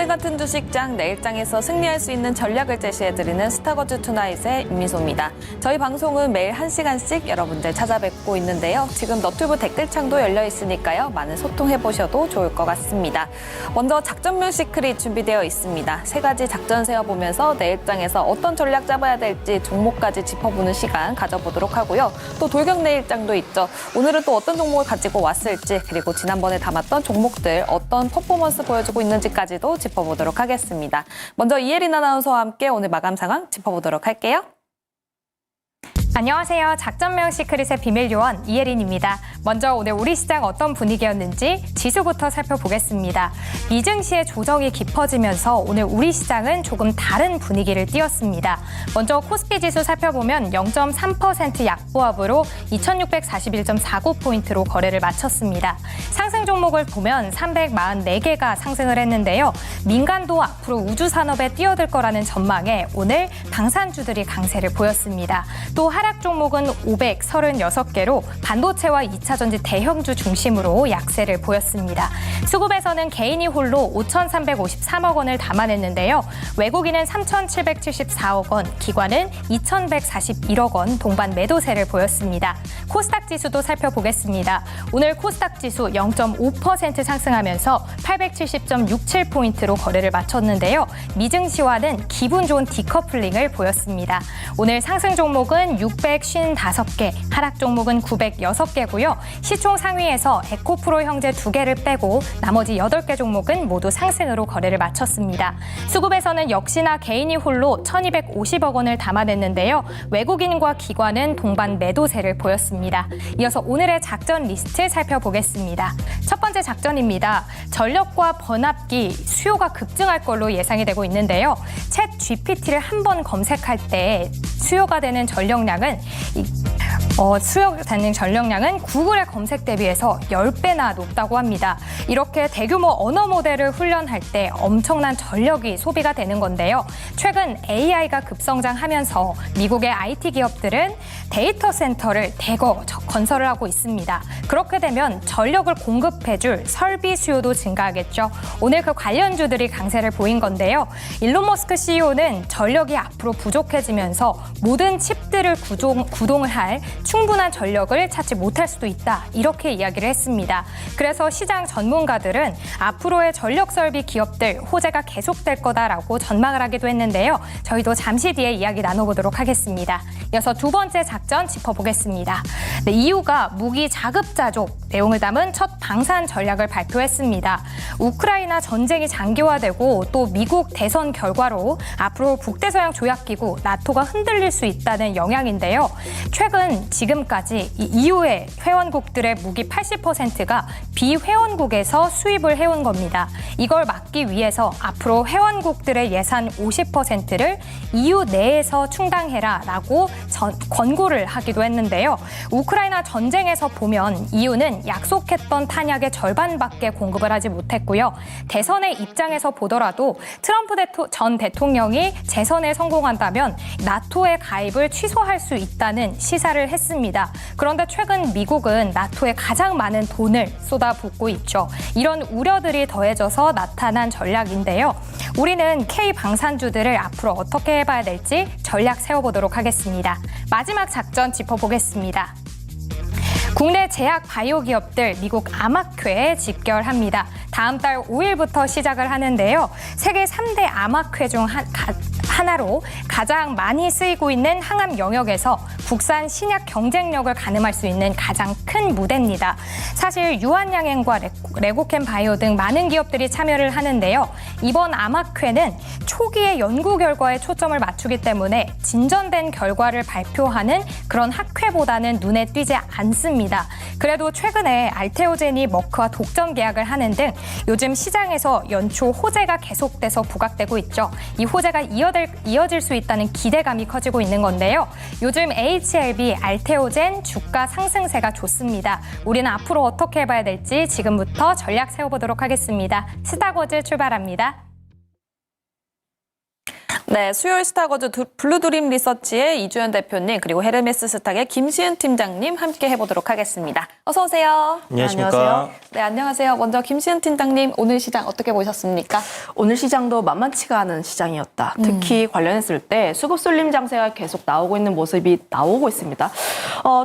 같은 주식장 내일장에서 승리할 수 있는 전략을 제시해드리는 스타거즈 투나잇의 임미소입니다. 저희 방송은 매일 1시간씩 여러분들 찾아뵙고 있는데요. 지금 너튜브 댓글창도 열려 있으니까요. 많은 소통해보셔도 좋을 것 같습니다. 먼저 작전명 시크릿 준비되어 있습니다. 3가지 작전 세워보면서 내일장에서 어떤 전략 잡아야 될지 종목까지 짚어보는 시간 가져보도록 하고요. 또 돌격 내일장도 있죠. 오늘은 또 어떤 종목을 가지고 왔을지, 그리고 지난번에 담았던 종목들 어떤 퍼포먼스 보여주고 있는지까지도 짚어보도록 하겠습니다. 먼저 이혜린 아나운서와 함께 오늘 마감 상황 짚어보도록 할게요. 안녕하세요. 작전명 시크릿의 비밀 요원 이혜린입니다. 먼저 오늘 우리 시장 어떤 분위기였는지 지수부터 살펴보겠습니다. 미증시의 조정이 깊어지면서 오늘 우리 시장은 조금 다른 분위기를 띄었습니다. 먼저 코스피 지수 살펴보면 0.3% 약보합으로 2641.49포인트로 거래를 마쳤습니다. 상승 종목을 보면 344개가 상승을 했는데요. 민간도 앞으로 우주산업에 뛰어들 거라는 전망에 오늘 방산주들이 강세를 보였습니다. 또 하락 종목은 536개로 반도체와 2차전지 대형주 중심으로 약세를 보였습니다. 수급에서는 개인이 홀로 5,353억 원을 담아냈는데요. 외국인은 3,774억 원, 기관은 2,141억 원 동반 매도세를 보였습니다. 코스닥 지수도 살펴보겠습니다. 오늘 코스닥 지수 0.5% 상승하면서 870.67포인트로 거래를 마쳤는데요. 미증시와는 기분 좋은 디커플링을 보였습니다. 오늘 상승 종목은 655개, 하락 종목은 906개고요. 시총 상위에서 에코프로 형제 2개를 빼고 나머지 8개 종목은 모두 상승으로 거래를 마쳤습니다. 수급에서는 역시나 개인이 홀로 1,250억 원을 담아냈는데요. 외국인과 기관은 동반 매도세를 보였습니다. 이어서 오늘의 작전 리스트 살펴보겠습니다. 첫 번째 작전입니다. 전력과 번합기 수요가 급증할 걸로 예상이 되고 있는데요. 챗 GPT를 한번 검색할 때 수요가 되는 전력량은 구글의 검색 대비해서 10배나 높다고 합니다. 이렇게 대규모 언어 모델을 훈련할 때 엄청난 전력이 소비가 되는 건데요. 최근 AI가 급성장하면서 미국의 IT 기업들은 데이터 센터를 대거 건설을 하고 있습니다. 그렇게 되면 전력을 공급해줄 설비 수요도 증가하겠죠. 오늘 그 관련주들이 강세를 보인 건데요. 일론 머스크 CEO는 전력이 앞으로 부족해지면서 모든 칩들을 구동을 할 충분한 전력을 찾지 못할 수도 있다. 이렇게 이야기를 했습니다. 그래서 시장 전문가들은 앞으로의 전력 설비 기업들 호재가 계속될 거다라고 전망을 하기도 했는데요. 저희도 잠시 뒤에 이야기 나눠보도록 하겠습니다. 이어서 두 번째 작전 짚어보겠습니다. EU가 무기 자급자족 내용을 담은 첫 방산 전략을 발표했습니다. 우크라이나 전쟁이 장기화되고 또 미국 대선 결과로 앞으로 북대서양 조약기구 나토가 흔들릴 수 있다는 영향인데요. 최근 지금까지 이 EU의 회원국들의 무기 80%가 비회원국에서 수입을 해온 겁니다. 이걸 막기 위해서 앞으로 회원국들의 예산 50%를 EU 내에서 충당해라라고 권고를 하기도 했는데요. 우크라이나 전쟁에서 보면 EU는 약속했던 탄약의 절반밖에 공급을 하지 못했고요. 대선의 입장에서 보더라도 트럼프 전 대통령이 재선에 성공한다면 나토의 가입을 취소할 수 있다는 시사를 했습니다. 그런데 최근 미국은 나토에 가장 많은 돈을 쏟아붓고 있죠. 이런 우려들이 더해져서 나타난 전략인데요. 우리는 K 방산주들을 앞으로 어떻게 해봐야 될지 전략 세워보도록 하겠습니다. 마지막 작전 짚어보겠습니다. 국내 제약 바이오 기업들 미국 암학회에 집결합니다. 다음 달 5일부터 시작을 하는데요. 세계 3대 암학회 중 하나로 가장 많이 쓰이고 있는 항암 영역에서 국산 신약 경쟁력을 가늠할 수 있는 가장 큰 무대입니다. 사실 유한양행과 레고캠 바이오 등 많은 기업들이 참여를 하는데요. 이번 암학회는 초기의 연구 결과에 초점을 맞추기 때문에 진전된 결과를 발표하는 그런 학회보다는 눈에 띄지 않습니다. 그래도 최근에 알테오젠이 머크와 독점 계약을 하는 등 요즘 시장에서 연초 호재가 계속돼서 부각되고 있죠. 이 호재가 이어질 수 있다는 기대감이 커지고 있는 건데요. 요즘 HLB, 알테오젠 주가 상승세가 좋습니다. 우리는 앞으로 어떻게 해봐야 될지 지금부터 전략 세워보도록 하겠습니다. 스타거즈 출발합니다. 네, 수요일 스타거즈 블루드림 리서치의 이주연 대표님 그리고 헤르메스 스탁의 김시은 팀장님 함께 해보도록 하겠습니다. 어서 오세요. 안녕하십니까. 네, 안녕하세요. 먼저 김시은 팀장님 오늘 시장 어떻게 보셨습니까? 오늘 시장도 만만치가 않은 시장이었다. 특히 관련했을 때 수급 쏠림 장세가 계속 나오고 있는 모습이 나오고 있습니다.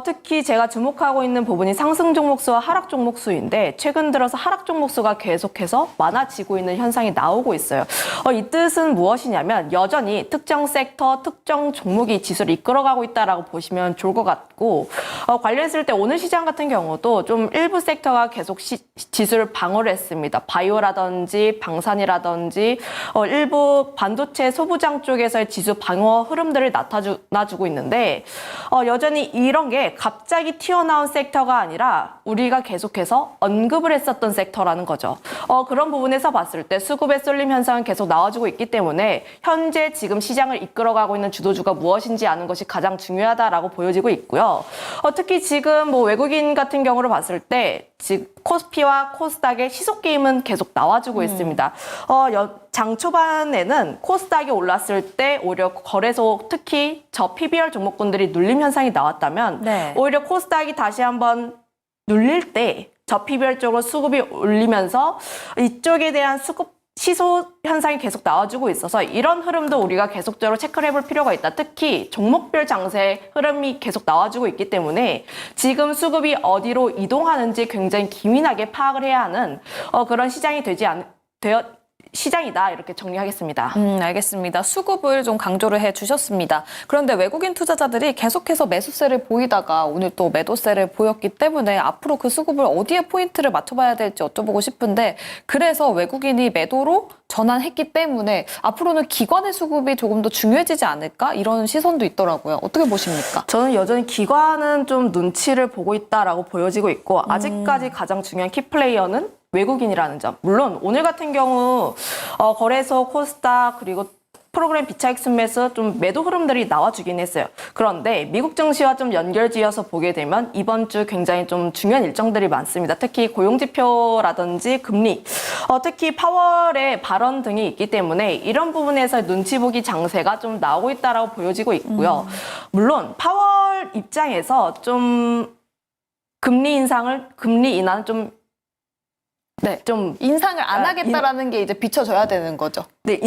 특히 제가 주목하고 있는 부분이 상승 종목수와 하락 종목수인데 최근 들어서 하락 종목수가 계속해서 많아지고 있는 현상이 나오고 있어요. 이 뜻은 무엇이냐면 여전히 특정 섹터, 특정 종목이 지수를 이끌어가고 있다라고 보시면 좋을 것 같고 관련했을 때 오늘 시장 같은 경우도 좀 일부 sek터가 계속 지수를 방어를 했습니다. 바이오라든지 방산이라든지 일부 반도체 소부장 쪽에서의 지수 방어 흐름들을 나타주고 있는데 여전히 이런 게 갑자기 튀어나온 섹터가 아니라 우리가 계속해서 언급을 했었던 섹터라는 거죠. 그런 부분에서 봤을 때 수급의 쏠림 현상은 계속 나와주고 있기 때문에 현재 지금 시장을 이끌어가고 있는 주도주가 무엇인지 아는 것이 가장 중요하다라고 보여지고 있고요. 특히 지금 뭐 외국인 같은 경우를 봤을 때 지금 코스피와 코스닥의 시속 게임은 계속 나와주고 있습니다. 장 초반에는 코스닥이 올랐을 때 오히려 거래소 특히 저 PBR 종목군들이 눌림 현상이 나왔다면 네. 오히려 코스닥이 다시 한번 눌릴 때 저 PBR 쪽으로 수급이 올리면서 이쪽에 대한 수급 시소 현상이 계속 나와주고 있어서 이런 흐름도 우리가 계속적으로 체크를 해볼 필요가 있다. 특히 종목별 장세 흐름이 계속 나와주고 있기 때문에 지금 수급이 어디로 이동하는지 굉장히 기민하게 파악을 해야 하는 그런 시장이 시장이다 이렇게 정리하겠습니다. 알겠습니다. 수급을 좀 강조를 해주셨습니다. 그런데 외국인 투자자들이 계속해서 매수세를 보이다가 오늘 또 매도세를 보였기 때문에 앞으로 그 수급을 어디에 포인트를 맞춰봐야 될지 여쭤보고 싶은데 그래서 외국인이 매도로 전환했기 때문에 앞으로는 기관의 수급이 조금 더 중요해지지 않을까? 이런 시선도 있더라고요. 어떻게 보십니까? 저는 여전히 기관은 좀 눈치를 보고 있다라고 보여지고 있고 아직까지 가장 중요한 키플레이어는 외국인이라는 점. 물론 오늘 같은 경우 거래소, 코스닥 그리고 프로그램 비차익 순매수 좀 매도 흐름들이 나와주긴 했어요. 그런데 미국 증시와 좀 연결지어서 보게 되면 이번 주 굉장히 좀 중요한 일정들이 많습니다. 특히 고용지표라든지 금리, 특히 파월의 발언 등이 있기 때문에 이런 부분에서 눈치 보기 장세가 좀 나오고 있다라고 보여지고 있고요. 물론 파월 입장에서 좀 금리 인하는 좀 인상을 안 하겠다라는 게 이제 비춰져야 되는 거죠. 네,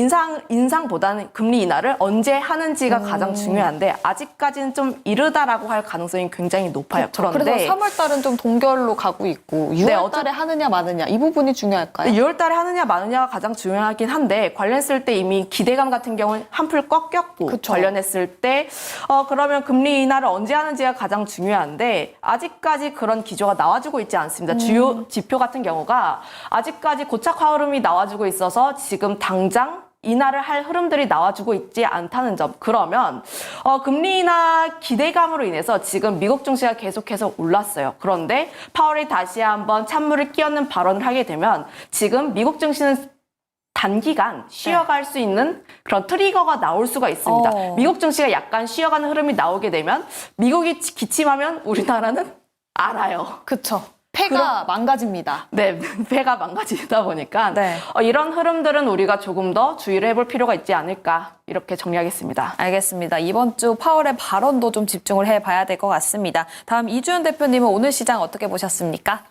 인상보다는 금리 인하를 언제 하는지가 가장 중요한데 아직까지는 좀 이르다라고 할 가능성이 굉장히 높아요. 그런데 그래서 3월 달은 좀 동결로 가고 있고 6월 달에 하느냐 마느냐 이 부분이 중요할까요? 6월 달에 하느냐 마느냐가 가장 중요하긴 한데 관련했을 때 이미 기대감 같은 경우는 한풀 꺾였고 그쵸. 관련했을 때 그러면 금리 인하를 언제 하는지가 가장 중요한데 아직까지 그런 기조가 나와주고 있지 않습니다. 주요 지표 같은 경우가 아직까지 고착 화흐름이 나와주고 있어서 지금 당장 인하를 할 흐름들이 나와주고 있지 않다는 점. 그러면 금리 인하 기대감으로 인해서 지금 미국 증시가 계속해서 올랐어요. 그런데 파월이 다시 한번 찬물을 끼얹는 발언을 하게 되면 지금 미국 증시는 단기간 쉬어갈 수 있는 그런 트리거가 나올 수가 있습니다. 미국 증시가 약간 쉬어가는 흐름이 나오게 되면 미국이 기침하면 우리나라는 알아요. 그렇죠. 패가 망가집니다. 네, 배가 망가지다 보니까 네. 이런 흐름들은 우리가 조금 더 주의를 해볼 필요가 있지 않을까 이렇게 정리하겠습니다. 알겠습니다. 이번 주 파월의 발언도 좀 집중을 해봐야 될 것 같습니다. 다음 이주연 대표님은 오늘 시장 어떻게 보셨습니까?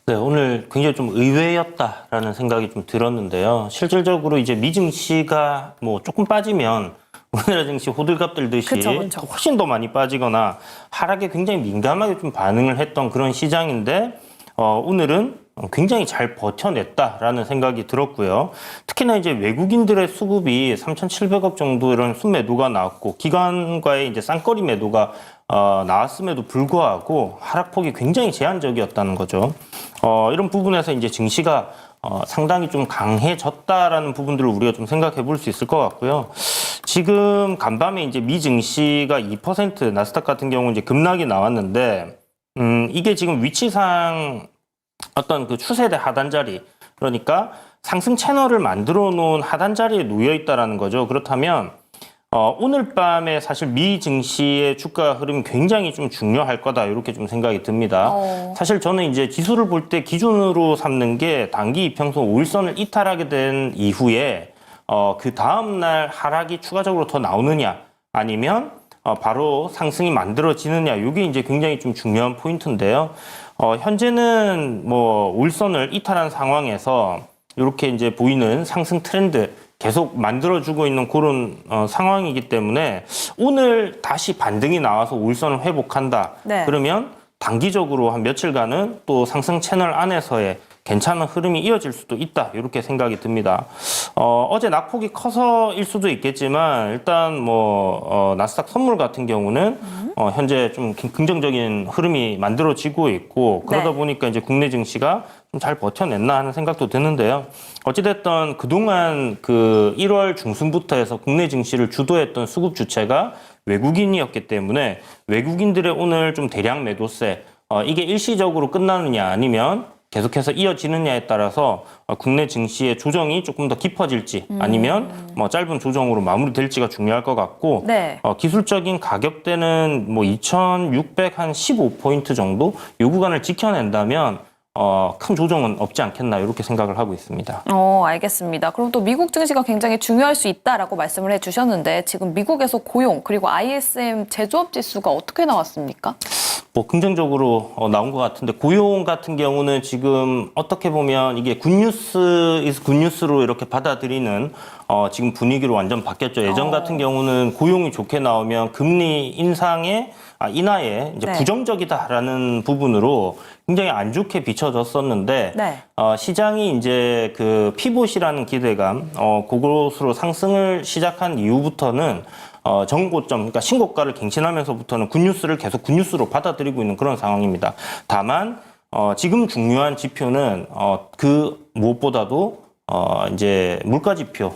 네, 오늘 굉장히 좀 의외였다라는 생각이 좀 들었는데요. 실질적으로 이제 미증시가 뭐 조금 빠지면 우리나라 증시 호들갑 들듯이 그쵸. 훨씬 더 많이 빠지거나 하락에 굉장히 민감하게 좀 반응을 했던 그런 시장인데 오늘은 굉장히 잘 버텨냈다라는 생각이 들었고요. 특히나 이제 외국인들의 수급이 3,700억 정도 이런 순매도가 나왔고 기관과의 이제 쌍거리 매도가 나왔음에도 불구하고 하락폭이 굉장히 제한적이었다는 거죠. 이런 부분에서 이제 증시가 상당히 좀 강해졌다라는 부분들을 우리가 좀 생각해 볼 수 있을 것 같고요. 지금 간밤에 이제 미 증시가 2% 나스닥 같은 경우 이제 급락이 나왔는데, 이게 지금 위치상 어떤 그 추세대 하단 자리, 그러니까 상승 채널을 만들어 놓은 하단 자리에 놓여 있다라는 거죠. 그렇다면, 오늘 밤에 사실 미 증시의 주가 흐름이 굉장히 좀 중요할 거다 이렇게 좀 생각이 듭니다. 사실 저는 이제 지수를 볼 때 기준으로 삼는 게 단기 이평선 5일선을 이탈하게 된 이후에 그 다음날 하락이 추가적으로 더 나오느냐 아니면 바로 상승이 만들어지느냐 이게 이제 굉장히 좀 중요한 포인트인데요. 현재는 뭐 울선을 이탈한 상황에서 이렇게 이제 보이는 상승 트렌드 계속 만들어주고 있는 그런 상황이기 때문에 오늘 다시 반등이 나와서 울선을 회복한다. 네. 그러면 단기적으로 한 며칠간은 또 상승 채널 안에서의 괜찮은 흐름이 이어질 수도 있다. 이렇게 생각이 듭니다. 어제 낙폭이 커서일 수도 있겠지만 일단 뭐 나스닥 선물 같은 경우는 현재 좀 긍정적인 흐름이 만들어지고 있고 그러다 네. 보니까 이제 국내 증시가 좀 잘 버텨냈나 하는 생각도 드는데요. 어찌됐든 그동안 그 1월 중순부터 해서 국내 증시를 주도했던 수급 주체가 외국인이었기 때문에 외국인들의 오늘 좀 대량 매도세 이게 일시적으로 끝나느냐 아니면 계속해서 이어지느냐에 따라서 국내 증시의 조정이 조금 더 깊어질지 아니면 뭐 짧은 조정으로 마무리될지가 중요할 것 같고 네. 기술적인 가격대는 뭐 2,615포인트 정도 이 구간을 지켜낸다면 큰 조정은 없지 않겠나 이렇게 생각을 하고 있습니다. 알겠습니다. 그럼 또 미국 증시가 굉장히 중요할 수 있다라고 말씀을 해주셨는데 지금 미국에서 고용 그리고 ISM 제조업 지수가 어떻게 나왔습니까? 뭐 긍정적으로 나온 것 같은데 고용 같은 경우는 지금 어떻게 보면 이게 굿뉴스로 이렇게 받아들이는 지금 분위기로 완전 바뀌었죠. 예전 같은 경우는 고용이 좋게 나오면 금리 인하에 이제 네. 부정적이다라는 부분으로 굉장히 안 좋게 비춰졌었는데 네. 시장이 이제 그 피봇이라는 기대감 그것으로 상승을 시작한 이후부터는 정고점, 그러니까 신고가를 갱신하면서부터는 굿뉴스를 계속 굿뉴스로 받아들이고 있는 그런 상황입니다. 다만 지금 중요한 지표는 그 무엇보다도 이제 물가 지표,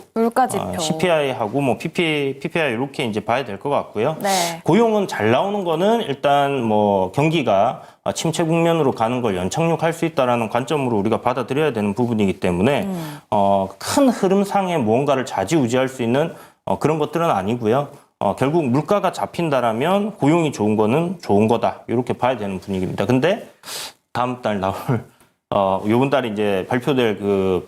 CPI하고 뭐 PPI 이렇게 이제 봐야 될 것 같고요. 네. 고용은 잘 나오는 거는 일단 뭐 경기가 침체 국면으로 가는 걸 연착륙할 수 있다라는 관점으로 우리가 받아들여야 되는 부분이기 때문에 큰 흐름상의 무언가를 좌지우지할 수 있는 그런 것들은 아니고요. 결국 물가가 잡힌다라면 고용이 좋은 거는 좋은 거다 이렇게 봐야 되는 분위기입니다. 근데 다음 달 나올 요번 달에 이제 발표될 그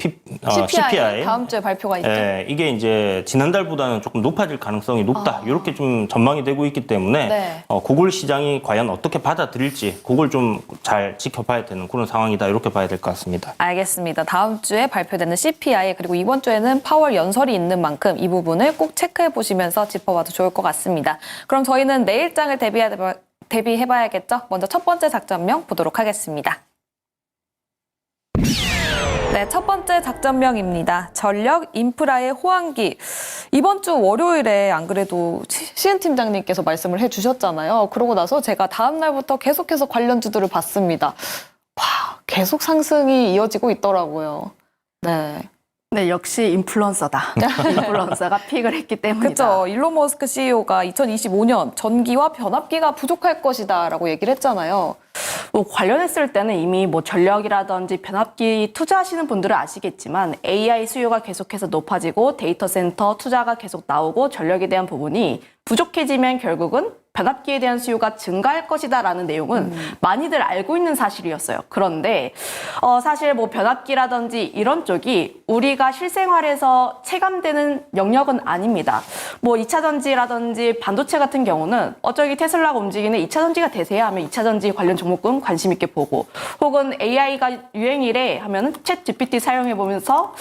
CPI 다음 주에 발표가 있죠. 이게 이제 지난달보다는 조금 높아질 가능성이 높다. 이렇게 좀 전망이 되고 있기 때문에 네. 그걸 시장이 과연 어떻게 받아들일지 그걸 좀 잘 지켜봐야 되는 그런 상황이다. 이렇게 봐야 될 것 같습니다. 알겠습니다. 다음 주에 발표되는 CPI 그리고 이번 주에는 파월 연설이 있는 만큼 이 부분을 꼭 체크해 보시면서 짚어봐도 좋을 것 같습니다. 그럼 저희는 내일장을 대비해봐야겠죠? 먼저 첫 번째 작전명 보도록 하겠습니다. 네, 첫 번째 작전명입니다. 전력 인프라의 호황기. 이번 주 월요일에 안 그래도 시은 팀장님께서 말씀을 해주셨잖아요. 그러고 나서 제가 다음 날부터 계속해서 관련주들을 봤습니다. 와, 계속 상승이 이어지고 있더라고요. 네. 네, 역시 인플루언서다. 인플루언서가 픽을 했기 때문이다. 그렇죠. 일론 머스크 CEO가 2025년 전기와 변압기가 부족할 것이다라고 얘기를 했잖아요. 뭐 관련했을 때는 이미 뭐 전력이라든지 변압기 투자하시는 분들은 아시겠지만 AI 수요가 계속해서 높아지고 데이터 센터 투자가 계속 나오고 전력에 대한 부분이 부족해지면 결국은 변압기에 대한 수요가 증가할 것이다라는 내용은 많이들 알고 있는 사실이었어요. 그런데 사실 뭐 변압기라든지 이런 쪽이 우리가 실생활에서 체감되는 영역은 아닙니다. 뭐 2차 전지라든지 반도체 같은 경우는 저기 테슬라가 움직이는 2차 전지가 대세야 하면 2차 전지 관련 종목군 관심 있게 보고 혹은 AI가 유행이래 하면 챗 GPT 사용해 보면서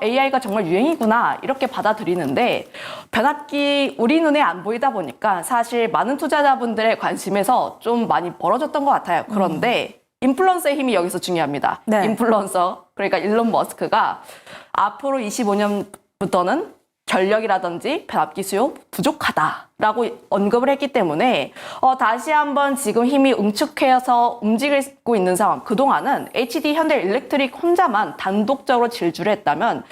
AI가 정말 유행이구나 이렇게 받아들이는데 변압기 우리 눈에 안 보이다 보니까 사실 많은 투자자분들의 관심에서 좀 많이 벌어졌던 것 같아요. 그런데 인플루언서의 힘이 여기서 중요합니다. 네. 인플루언서, 그러니까 일론 머스크가 앞으로 25년부터는 전력이라든지 변압기 수요 부족하다라고 언급을 했기 때문에 다시 한번 지금 힘이 응축해서 움직이고 있는 상황. 그동안은 HD 현대일렉트릭 혼자만 단독적으로 질주를 했다면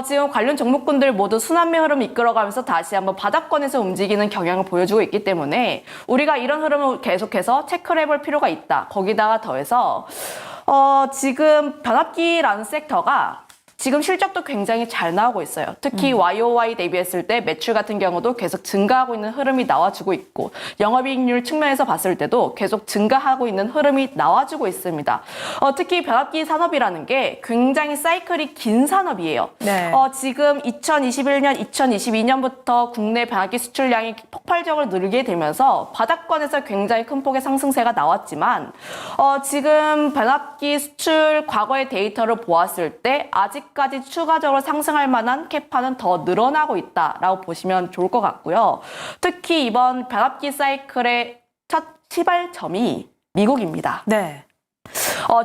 지금 관련 종목군들 모두 순환매 흐름 이끌어가면서 다시 한번 바닥권에서 움직이는 경향을 보여주고 있기 때문에 우리가 이런 흐름을 계속해서 체크를 해볼 필요가 있다. 거기다가 더해서 지금 변압기라는 섹터가 지금 실적도 굉장히 잘 나오고 있어요. 특히 YOY 대비했을 때 매출 같은 경우도 계속 증가하고 있는 흐름이 나와주고 있고 영업이익률 측면에서 봤을 때도 계속 증가하고 있는 흐름이 나와주고 있습니다. 특히 변압기 산업이라는 게 굉장히 사이클이 긴 산업이에요. 네. 지금 2021년, 2022년부터 국내 변압기 수출량이 폭발적으로 늘게 되면서 바닥권에서 굉장히 큰 폭의 상승세가 나왔지만 지금 변압기 수출 과거의 데이터를 보았을 때 아직까지 추가적으로 상승할 만한 캐파는 더 늘어나고 있다라고 보시면 좋을 것 같고요. 특히 이번 변압기 사이클의 첫 시발점이 미국입니다. 네.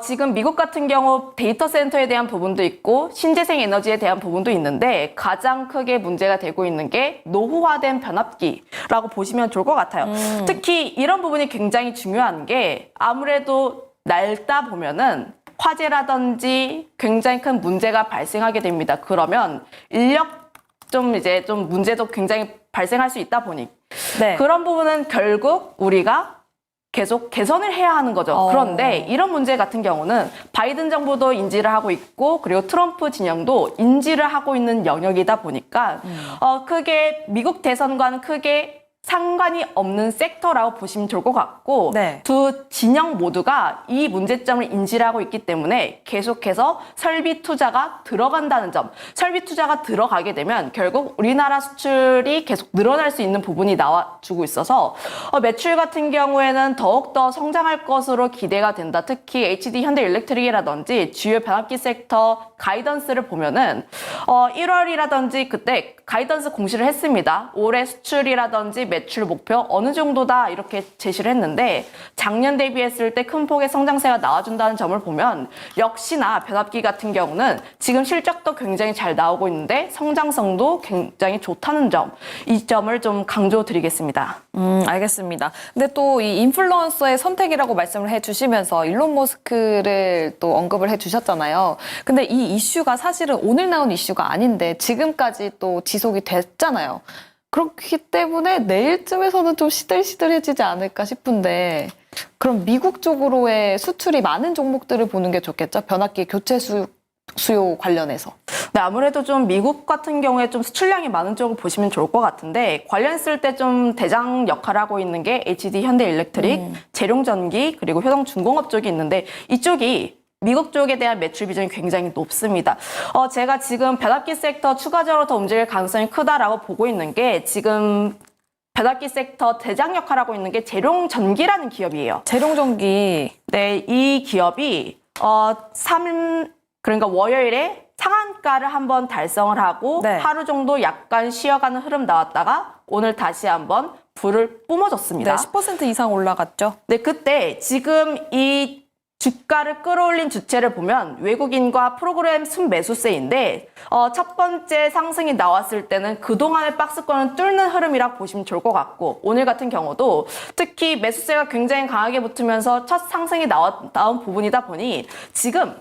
지금 미국 같은 경우 데이터 센터에 대한 부분도 있고 신재생 에너지에 대한 부분도 있는데 가장 크게 문제가 되고 있는 게 노후화된 변압기라고 보시면 좋을 것 같아요. 특히 이런 부분이 굉장히 중요한 게 아무래도 날다 보면은 화재라든지 굉장히 큰 문제가 발생하게 됩니다. 그러면 인력 좀 문제도 굉장히 발생할 수 있다 보니 네. 그런 부분은 결국 우리가 계속 개선을 해야 하는 거죠. 그런데 이런 문제 같은 경우는 바이든 정부도 인지를 하고 있고 그리고 트럼프 진영도 인지를 하고 있는 영역이다 보니까 크게 미국 대선과는 크게 상관이 없는 섹터라고 보시면 좋을 것 같고 네. 두 진영 모두가 이 문제점을 인지를 하고 있기 때문에 계속해서 설비 투자가 들어간다는 점. 설비 투자가 들어가게 되면 결국 우리나라 수출이 계속 늘어날 수 있는 부분이 나와주고 있어서 매출 같은 경우에는 더욱더 성장할 것으로 기대가 된다. 특히 HD 현대일렉트릭이라든지 주요 변압기 섹터 가이던스를 보면은 1월이라든지 그때 가이던스 공시를 했습니다. 올해 수출이라든지 매출 목표 어느 정도다 이렇게 제시를 했는데 작년 대비했을 때 큰 폭의 성장세가 나와준다는 점을 보면 역시나 변압기 같은 경우는 지금 실적도 굉장히 잘 나오고 있는데 성장성도 굉장히 좋다는 점, 이 점을 좀 강조드리겠습니다. 알겠습니다. 근데 또 이 인플루언서의 선택이라고 말씀을 해주시면서 일론 머스크를 또 언급을 해주셨잖아요. 근데 이 이슈가 사실은 오늘 나온 이슈가 아닌데 지금까지 또 지속이 됐잖아요. 그렇기 때문에 내일쯤에서는 좀 시들시들해지지 않을까 싶은데 그럼 미국 쪽으로의 수출이 많은 종목들을 보는 게 좋겠죠? 변압기 교체 수요 관련해서. 네, 아무래도 좀 미국 같은 경우에 좀 수출량이 많은 쪽을 보시면 좋을 것 같은데 관련했을 때 좀 대장 역할을 하고 있는 게 HD 현대일렉트릭, 재룡전기 그리고 효동중공업 쪽이 있는데 이쪽이 미국 쪽에 대한 매출 비중이 굉장히 높습니다. 제가 지금 변압기 섹터 추가적으로 더 움직일 가능성이 크다라고 보고 있는 게 지금 변압기 섹터 대장 역할을 하고 있는 게 재룡전기라는 기업이에요. 재룡전기. 네, 이 기업이 그러니까 월요일에 상한가를 한번 달성을 하고 네. 하루 정도 약간 쉬어가는 흐름 나왔다가 오늘 다시 한번 불을 뿜어줬습니다. 네, 10% 이상 올라갔죠. 네, 그때 지금 이 주가를 끌어올린 주체를 보면 외국인과 프로그램 순매수세인데 첫 번째 상승이 나왔을 때는 그동안의 박스권을 뚫는 흐름이라고 보시면 좋을 것 같고 오늘 같은 경우도 특히 매수세가 굉장히 강하게 붙으면서 첫 상승이 나온 부분이다 보니 지금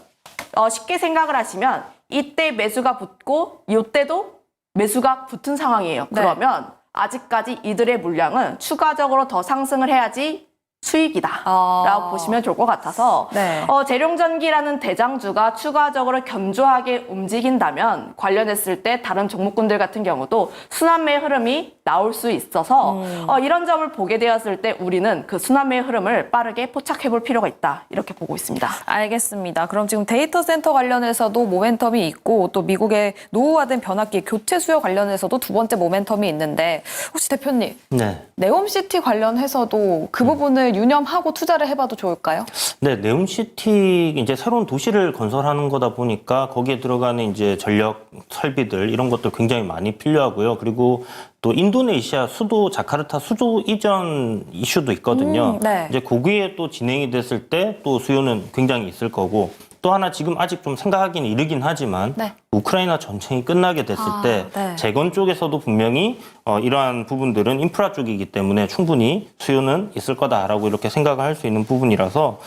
쉽게 생각을 하시면 이때 매수가 붙고 이때도 매수가 붙은 상황이에요. 네. 그러면 아직까지 이들의 물량은 추가적으로 더 상승을 해야지 수익이다 라고 보시면 좋을 것 같아서 네. 재룡전기라는 대장주가 추가적으로 견조하게 움직인다면 관련했을 때 다른 종목군들 같은 경우도 순환매의 흐름이 나올 수 있어서 이런 점을 보게 되었을 때 우리는 그 순환매의 흐름을 빠르게 포착해 볼 필요가 있다 이렇게 보고 있습니다. 알겠습니다. 그럼 지금 데이터 센터 관련해서도 모멘텀이 있고 또 미국의 노후화된 변압기 교체 수요 관련해서도 두 번째 모멘텀이 있는데 혹시 대표님 네. 네옴시티 관련해서도 그 부분을 유념하고 투자를 해봐도 좋을까요? 네, 네옴시티 이제 새로운 도시를 건설하는 거다 보니까 거기에 들어가는 이제 전력 설비들 이런 것도 굉장히 많이 필요하고요. 그리고 또 인도네시아 수도 자카르타 수도 이전 이슈도 있거든요. 네. 이제 거기에 또 진행이 됐을 때 또 수요는 굉장히 있을 거고 또 하나 지금 아직 좀 생각하기는 이르긴 하지만 네. 우크라이나 전쟁이 끝나게 됐을 때 네. 재건 쪽에서도 분명히 이러한 부분들은 인프라 쪽이기 때문에 충분히 수요는 있을 거다라고 이렇게 생각을 할 수 있는 부분이라서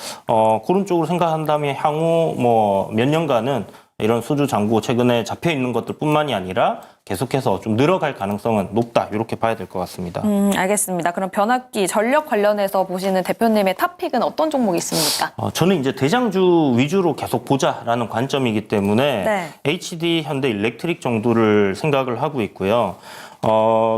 그런 쪽으로 생각한다면 향후 뭐 몇 년간은 이런 수주 잔고 최근에 잡혀 있는 것들뿐만이 아니라 계속해서 좀 늘어갈 가능성은 높다. 이렇게 봐야 될 것 같습니다. 알겠습니다. 그럼 변압기 전력 관련해서 보시는 대표님의 탑픽은 어떤 종목이 있습니까? 저는 이제 대장주 위주로 계속 보자라는 관점이기 때문에 네. HD 현대 일렉트릭 정도를 생각을 하고 있고요.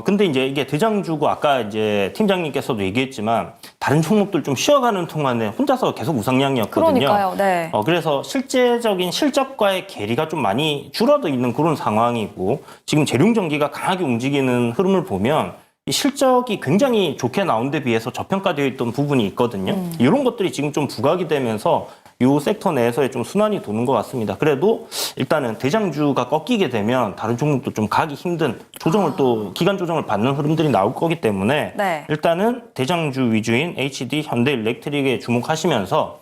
근데 이제 이게 대장주고 아까 이제 팀장님께서도 얘기했지만 다른 종목들 좀 쉬어가는 동안에 혼자서 계속 우상향이었거든요. 그러니까요. 네. 그래서 실제적인 실적과의 괴리가 좀 많이 줄어져 있는 그런 상황이고 지금 재룡전기가 강하게 움직이는 흐름을 보면 이 실적이 굉장히 좋게 나온 데 비해서 저평가되어 있던 부분이 있거든요. 이런 것들이 지금 좀 부각이 되면서 이 섹터 내에서의 좀 순환이 도는 것 같습니다. 그래도 일단은 대장주가 꺾이게 되면 다른 종목도 좀 가기 힘든 조정을 또 기간 조정을 받는 흐름들이 나올 거기 때문에 네. 일단은 대장주 위주인 HD 현대 일렉트릭에 주목하시면서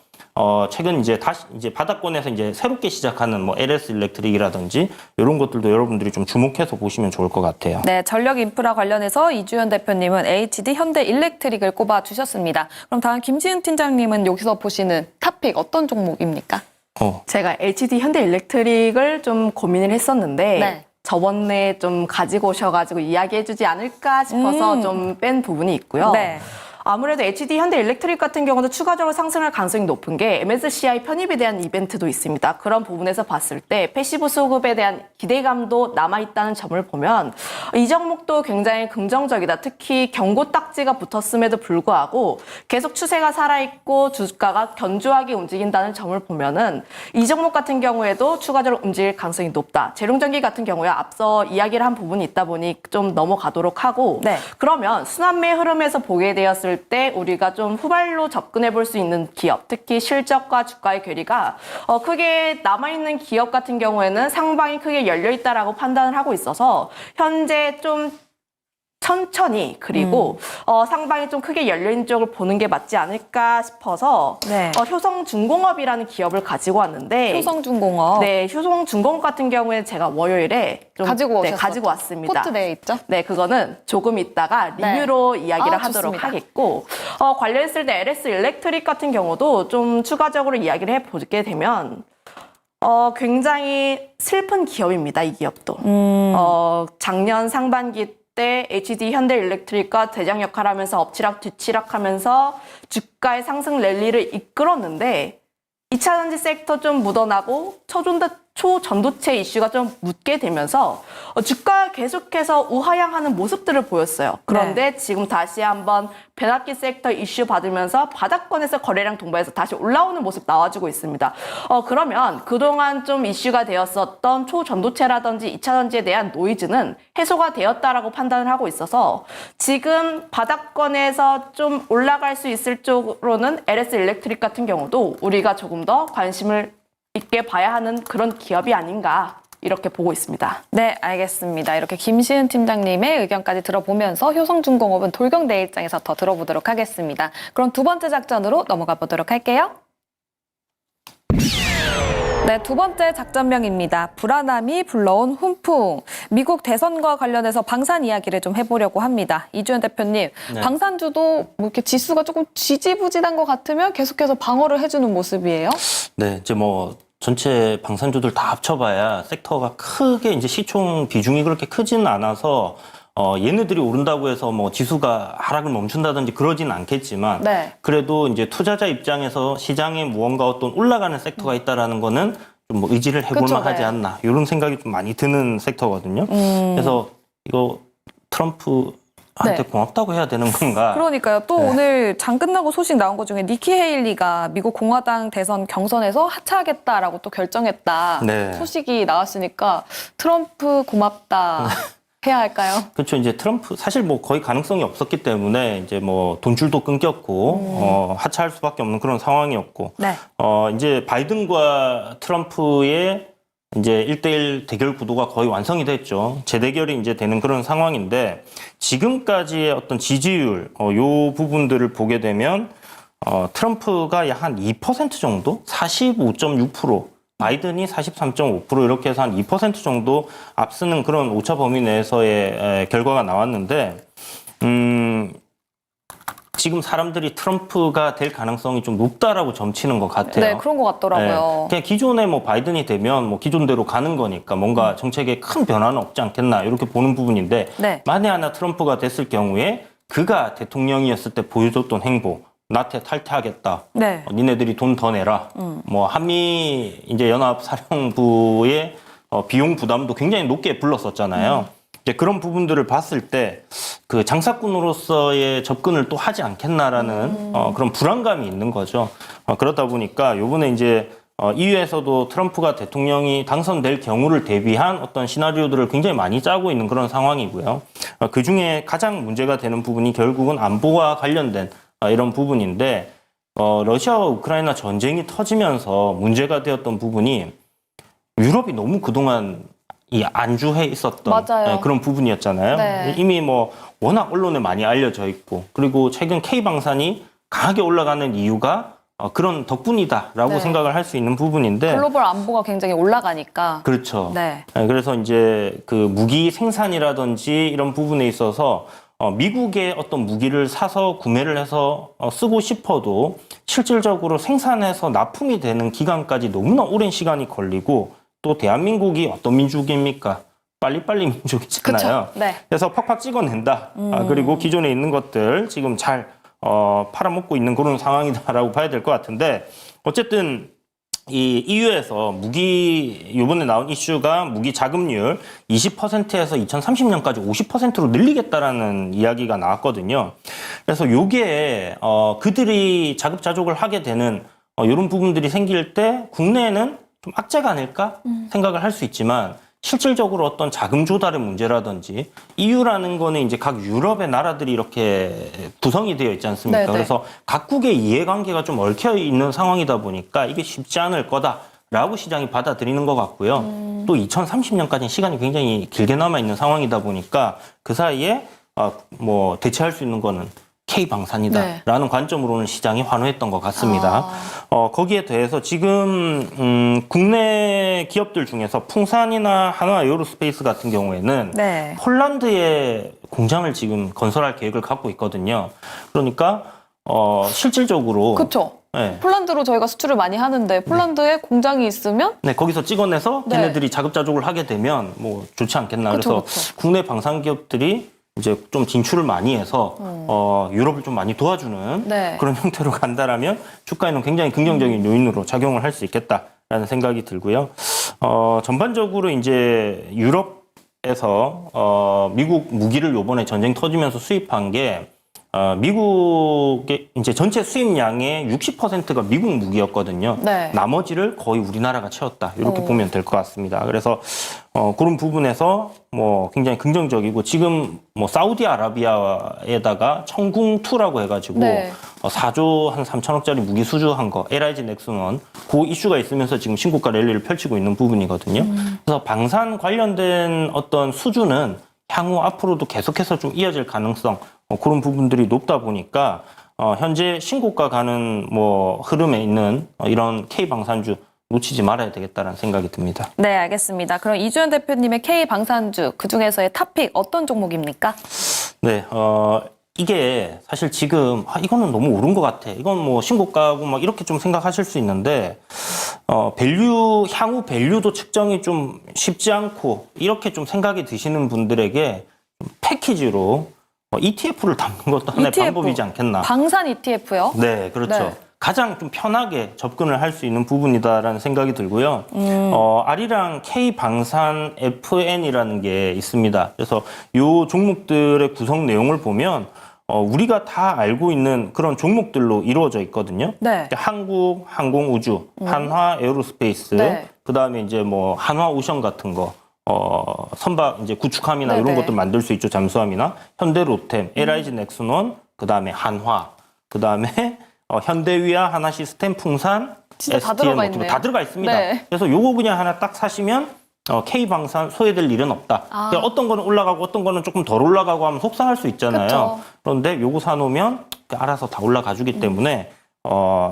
최근 이제 다시 이제 바닥권에서 이제 새롭게 시작하는 뭐 LS 일렉트릭이라든지 이런 것들도 여러분들이 좀 주목해서 보시면 좋을 것 같아요. 네, 전력 인프라 관련해서 이주연 대표님은 HD 현대 일렉트릭을 꼽아 주셨습니다. 그럼 다음 김지은 팀장님은 여기서 보시는 탑픽 어떤 종목입니까? 제가 HD 현대 일렉트릭을 좀 고민을 했었는데 네. 저번에 좀 가지고 오셔가지고 이야기해주지 않을까 싶어서 좀 뺀 부분이 있고요. 네. 아무래도 HD 현대 일렉트릭 같은 경우도 추가적으로 상승할 가능성이 높은 게 MSCI 편입에 대한 이벤트도 있습니다. 그런 부분에서 봤을 때 패시브 수급에 대한 기대감도 남아있다는 점을 보면 이 종목도 굉장히 긍정적이다. 특히 경고 딱지가 붙었음에도 불구하고 계속 추세가 살아있고 주가가 견조하게 움직인다는 점을 보면은 이 종목 같은 경우에도 추가적으로 움직일 가능성이 높다. 재룡전기 같은 경우에 앞서 이야기를 한 부분이 있다 보니 좀 넘어가도록 하고 네. 그러면 순환매 흐름에서 보게 되었을 때 우리가 좀 후발로 접근해 볼 수 있는 기업, 특히 실적과 주가의 괴리가 크게 남아있는 기업 같은 경우에는 상방이 크게 열려있다라고 판단을 하고 있어서 현재 좀 천천히 그리고 상방이 좀 크게 열려있는 쪽을 보는 게 맞지 않을까 싶어서 네. 효성중공업이라는 기업을 가지고 왔는데 효성중공업. 네, 효성중공업 같은 경우에 제가 월요일에 좀 가지고 오셨었죠? 가지고 왔습니다. 포트되어 있죠? 네, 그거는 조금 있다가 네. 리뷰로 이야기를 아, 하도록 좋습니다. 하겠고 관련했을 때 LS 일렉트릭 같은 경우도 좀 추가적으로 이야기를 해보게 되면 굉장히 슬픈 기업입니다. 이 기업도. 작년 상반기 때 HD 현대 일렉트릭과 대장 역할을 하면서 엎치락 뒤치락하면서 주가의 상승 랠리를 이끌었는데 2차 전지 섹터 좀 묻어나고 초전도체 이슈가 좀 묻게 되면서 주가가 계속해서 우하향하는 모습들을 보였어요. 그런데 지금 다시 한번 변압기 섹터 이슈 받으면서 바닥권에서 거래량 동반해서 다시 올라오는 모습 나와주고 있습니다. 그러면 그동안 좀 이슈가 되었었던 초전도체라든지 2차 전지에 대한 노이즈는 해소가 되었다라고 판단을 하고 있어서 지금 바닥권에서 좀 올라갈 수 있을 쪽으로는 LS 일렉트릭 같은 경우도 우리가 조금 더 관심을 있게 봐야 하는 그런 기업이 아닌가 이렇게 보고 있습니다. 네, 알겠습니다. 이렇게 김시은 팀장님의 의견까지 들어보면서 효성중공업은 돌격 내일장에서 더 들어보도록 하겠습니다. 그럼 두 번째 작전으로 넘어가 보도록 할게요. 네, 두 번째 작전명입니다. 불안함이 불러온 훈풍. 미국 대선과 관련해서 방산 이야기를 좀 해보려고 합니다. 이주연 대표님, 네. 방산주도 뭐 이렇게 지수가 조금 지지부진한 것 같으면 계속해서 방어를 해주는 모습이에요? 네, 이제 뭐 전체 방산주들 다 합쳐봐야 섹터가 크게 이제 시총 비중이 그렇게 크지는 않아서 얘네들이 오른다고 해서 뭐 지수가 하락을 멈춘다든지 그러진 않겠지만 네. 그래도 이제 투자자 입장에서 시장에 무언가 어떤 올라가는 섹터가 있다라는 거는 좀 뭐 의지를 해볼 그쵸, 만하지 네. 않나 이런 생각이 좀 많이 드는 섹터거든요. 그래서 이거 트럼프한테 고맙다고 해야 되는 건가? 그러니까요. 또 오늘 장 끝나고 소식 나온 것 중에 니키 헤일리가 미국 공화당 대선 경선에서 하차하겠다라고 또 결정했다. 네. 소식이 나왔으니까 트럼프 고맙다 해야 할까요? 그렇죠. 이제 트럼프 사실 뭐 거의 가능성이 없었기 때문에 이제 뭐 돈줄도 끊겼고 하차할 수밖에 없는 그런 상황이었고 네. 이제 바이든과 트럼프의 이제 1대1 대결 구도가 거의 완성이 됐죠. 재대결이 이제 되는 그런 상황인데 지금까지의 어떤 지지율 요 부분들을 보게 되면 트럼프가 약 한 2% 정도, 45.6%. 바이든이 43.5% 이렇게 해서 한 2% 정도 앞서는 그런 오차 범위 내에서의 결과가 나왔는데, 지금 사람들이 트럼프가 될 가능성이 좀 높다라고 점치는 것 같아요. 네, 그런 것 같더라고요. 그냥 기존에 뭐 바이든이 되면 뭐 기존대로 가는 거니까 뭔가 정책에 큰 변화는 없지 않겠나 이렇게 보는 부분인데 네. 만에 하나 트럼프가 됐을 경우에 그가 대통령이었을 때 보여줬던 행보 나태 탈퇴하겠다. 네. 니네들이 돈 더 내라. 뭐 한미 이제 연합 사령부의 비용 부담도 굉장히 높게 불렀었잖아요. 이제 그런 부분들을 봤을 때 그 장사꾼으로서의 접근을 또 하지 않겠나라는 그런 불안감이 있는 거죠. 그러다 보니까 요번에 이제 EU에서도 트럼프가 대통령이 당선될 경우를 대비한 어떤 시나리오들을 굉장히 많이 짜고 있는 그런 상황이고요. 그 중에 가장 문제가 되는 부분이 결국은 안보와 관련된 이런 부분인데 러시아와 우크라이나 전쟁이 터지면서 문제가 되었던 부분이 유럽이 너무 그동안 이 안주해 있었던 맞아요. 그런 부분이었잖아요. 네. 이미 뭐 워낙 언론에 많이 알려져 있고 그리고 최근 K방산이 강하게 올라가는 이유가 그런 덕분이다라고 네. 생각을 할 수 있는 부분인데 글로벌 안보가 굉장히 올라가니까. 그렇죠. 네. 그래서 이제 그 무기 생산이라든지 이런 부분에 있어서 미국의 어떤 무기를 사서 구매를 해서 쓰고 싶어도 실질적으로 생산해서 납품이 되는 기간까지 너무나 오랜 시간이 걸리고 또 대한민국이 어떤 민족입니까? 빨리빨리 민족이잖아요. 그쵸? 네. 그래서 팍팍 찍어낸다. 그리고 기존에 있는 것들 지금 잘 팔아먹고 있는 그런 상황이다라고 봐야 될 것 같은데 어쨌든 이 EU에서 무기 이번에 나온 이슈가 무기 자금률 20%에서 2030년까지 50%로 늘리겠다라는 이야기가 나왔거든요. 그래서 요게 그들이 자급자족을 하게 되는 이런 부분들이 생길 때 국내에는 좀 악재가 아닐까 생각을 할 수 있지만 실질적으로 어떤 자금 조달의 문제라든지 EU라는 거는 이제 각 유럽의 나라들이 이렇게 구성이 되어 있지 않습니까? 네네. 그래서 각국의 이해관계가 좀 얽혀 있는 상황이다 보니까 이게 쉽지 않을 거다라고 시장이 받아들이는 것 같고요. 또 2030년까지는 시간이 굉장히 길게 남아 있는 상황이다 보니까 그 사이에 뭐 대체할 수 있는 거는 K방산이다라는 관점으로는 시장이 환호했던 것 같습니다. 거기에 대해서 지금 국내 기업들 중에서 풍산이나 한화 에어로스페이스 같은 경우에는 네. 폴란드에 공장을 지금 건설할 계획을 갖고 있거든요. 그러니까 실질적으로 그렇죠. 네. 폴란드로 저희가 수출을 많이 하는데 폴란드에 공장이 있으면 네, 거기서 찍어내서 네. 걔네들이 자급자족을 하게 되면 뭐 좋지 않겠나. 그쵸, 그래서 국내 방산 기업들이 이제 좀 진출을 많이 해서 유럽을 좀 많이 도와주는 네. 그런 형태로 간다라면 주가에는 굉장히 긍정적인 요인으로 작용을 할 수 있겠다라는 생각이 들고요. 전반적으로 이제 유럽에서 미국 무기를 요번에 전쟁 터지면서 수입한 게 미국의 이제 전체 수입량의 60%가 미국 무기였거든요. 네. 나머지를 거의 우리나라가 채웠다. 이렇게 보면 될 것 같습니다. 그래서 그런 부분에서 뭐 굉장히 긍정적이고 지금 뭐 사우디아라비아에다가 청궁2라고 해가지고 네. 4조 한 3천억짜리 무기 수주한 거 LIG 넥슨원 그 이슈가 있으면서 지금 신고가 랠리를 펼치고 있는 부분이거든요. 그래서 방산 관련된 어떤 수주는 향후 앞으로도 계속해서 좀 이어질 가능성 그런 부분들이 높다 보니까 현재 신고가 가는 뭐 흐름에 있는 이런 K방산주 놓치지 말아야 되겠다는 생각이 듭니다. 네, 알겠습니다. 그럼 이주연 대표님의 K방산주 그중에서의 탑픽 어떤 종목입니까? 네, 이게 사실 지금 이거는 너무 오른 것 같아. 이건 뭐 신고가고 막 이렇게 좀 생각하실 수 있는데 향후 밸류도 측정이 좀 쉽지 않고 이렇게 좀 생각이 드시는 분들에게 패키지로 ETF를 담는 것도 하나의 ETF. 방법이지 않겠나. 방산 ETF요? 네, 그렇죠. 네. 가장 좀 편하게 접근을 할 수 있는 부분이다라는 생각이 들고요. 아리랑 K방산 FN이라는 게 있습니다. 그래서 이 종목들의 구성 내용을 보면 우리가 다 알고 있는 그런 종목들로 이루어져 있거든요. 네. 한국 항공우주, 한화 에어로스페이스, 네. 그다음에 이제 뭐 한화 오션 같은 거. 선박 이제 구축함이나 네네. 이런 것들 만들 수 있죠. 잠수함이나 현대 로템, LIG 넥슨원, 그다음에 한화, 그다음에 현대위아, 하나시스템, 풍산, 진짜 다 STM 들어가 노트북 있네요. 다 들어가 있습니다. 네. 그래서 요거 그냥 하나 딱 사시면 K방산 소외될 일은 없다. 그러니까 어떤 거는 올라가고 어떤 거는 조금 덜 올라가고 하면 속상할 수 있잖아요. 그쵸. 그런데 요거 사놓으면 알아서 다 올라가 주기 때문에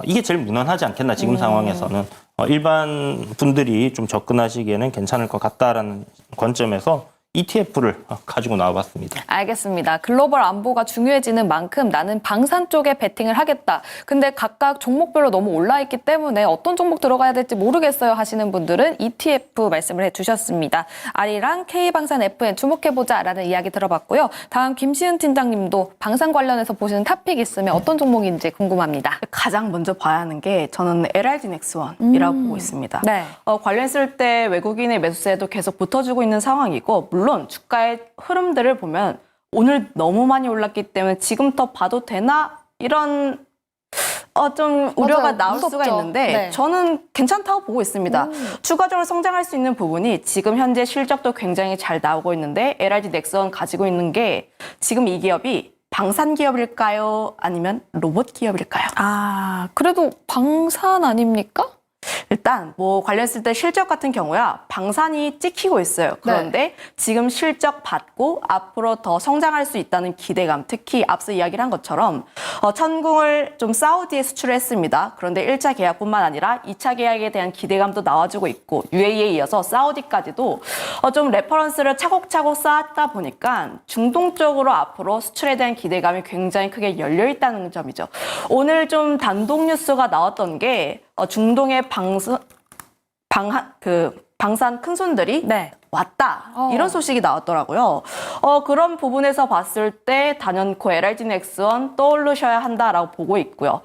이게 제일 무난하지 않겠나 지금 상황에서는 일반 분들이 좀 접근하시기에는 괜찮을 것 같다라는 관점에서 ETF를 가지고 나와봤습니다. 알겠습니다. 글로벌 안보가 중요해지는 만큼 나는 방산 쪽에 베팅을 하겠다. 근데 각각 종목별로 너무 올라있기 때문에 어떤 종목 들어가야 될지 모르겠어요 하시는 분들은 ETF 말씀을 해주셨습니다. 아리랑 K방산 FN 주목해보자라는 이야기 들어봤고요. 다음 김시은 팀장님도 방산 관련해서 보시는 탑픽 있으면 어떤 종목인지 궁금합니다. 가장 먼저 봐야 하는 게 저는 LRG 넥스원이라고 보고 있습니다. 네. 관련했을 때 외국인의 매수세도 계속 붙어주고 있는 상황이고 물론 주가의 흐름들을 보면 오늘 너무 많이 올랐기 때문에 지금부터 봐도 되나 이런 좀 우려가 나올 무섭죠. 수가 있는데 네. 저는 괜찮다고 보고 있습니다. 추가적으로 성장할 수 있는 부분이 지금 현재 실적도 굉장히 잘 나오고 있는데 LRG 넥스원 가지고 있는 게 지금 이 기업이 방산 기업일까요? 아니면 로봇 기업일까요? 아, 그래도 방산 아닙니까? 일단 뭐 관련했을 때 실적 같은 경우야 방산이 찍히고 있어요. 그런데 지금 실적 받고 앞으로 더 성장할 수 있다는 기대감, 특히 앞서 이야기를 한 것처럼 천궁을 좀 사우디에 수출했습니다. 그런데 1차 계약뿐만 아니라 2차 계약에 대한 기대감도 나와주고 있고 UAE에 이어서 사우디까지도 좀 레퍼런스를 차곡차곡 쌓았다 보니까 중동 쪽으로 앞으로 수출에 대한 기대감이 굉장히 크게 열려 있다는 점이죠. 오늘 좀 단독 뉴스가 나왔던 게 중동의 방산 큰손들이 네. 왔다. 이런 소식이 나왔더라고요. 그런 부분에서 봤을 때 단연코 LRG 넥스원 떠오르셔야 한다라고 보고 있고요.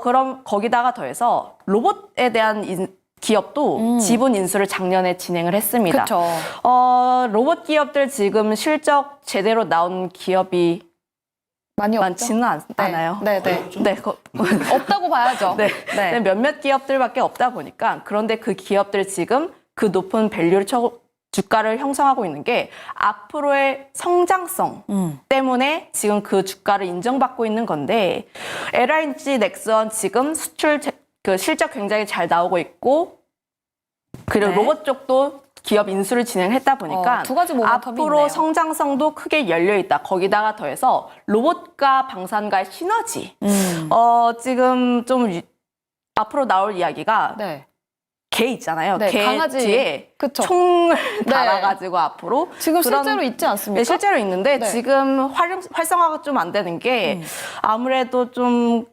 그럼 거기다가 더해서 로봇에 대한 기업도 지분 인수를 작년에 진행을 했습니다. 그쵸. 로봇 기업들 지금 실적 제대로 나온 기업이 많이 없죠? 많지는 않아요. 네. 네, 없다고 봐야죠. 네. 네. 몇몇 기업들밖에 없다 보니까 그런데 그 기업들 지금 그 높은 밸류를 주가를 형성하고 있는 게 앞으로의 성장성 때문에 지금 그 주가를 인정받고 있는 건데 LRG 넥스원 지금 실적 굉장히 잘 나오고 있고 그리고 네. 로봇 쪽도 기업 인수를 진행했다 보니까 두 가지 모멘텀이 앞으로 있네요. 성장성도 크게 열려 있다. 거기다가 더해서 로봇과 방산과의 시너지. 지금 좀 앞으로 나올 이야기가 네. 개 있잖아요. 네, 개 강아지. 뒤에 그쵸. 총을 네. 달아가지고 앞으로 지금 그런- 실제로 있지 않습니까? 네, 실제로 있는데 네. 지금 활성화가 좀 안 되는 게 아무래도 좀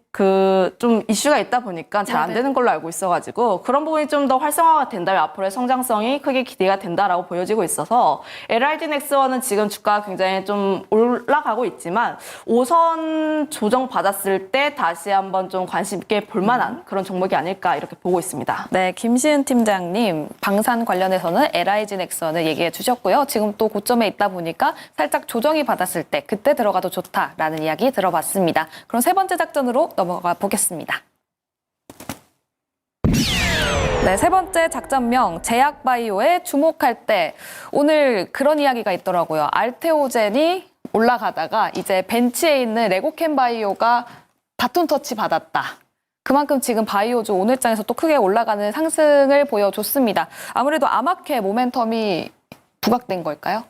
이슈가 있다 보니까 잘 안 네네. 되는 걸로 알고 있어가지고 그런 부분이 좀 더 활성화가 된다면 앞으로의 성장성이 크게 기대가 된다라고 보여지고 있어서 LRG 넥스원은 지금 주가가 굉장히 좀 올라가고 있지만 5선 조정 받았을 때 다시 한번 좀 관심 있게 볼만한 그런 종목이 아닐까 이렇게 보고 있습니다. 네, 김시은 팀장님 방산 관련해서는 LIG 넥스원을 얘기해 주셨고요. 지금 또 고점에 있다 보니까 살짝 조정이 받았을 때 그때 들어가도 좋다라는 이야기 들어봤습니다. 그럼 세 번째 작전으로 넘어가 보겠습니다. 네, 세 번째 작전명 제약바이오에 주목할 때 오늘 그런 이야기가 있더라고요. 알테오젠이 올라가다가 이제 벤치에 있는 레고캔바이오가 바톤 터치 받았다. 그만큼 지금 바이오주 오늘장에서 또 크게 올라가는 상승을 보여줬습니다. 아무래도 아마케 모멘텀이 부각된 걸까요?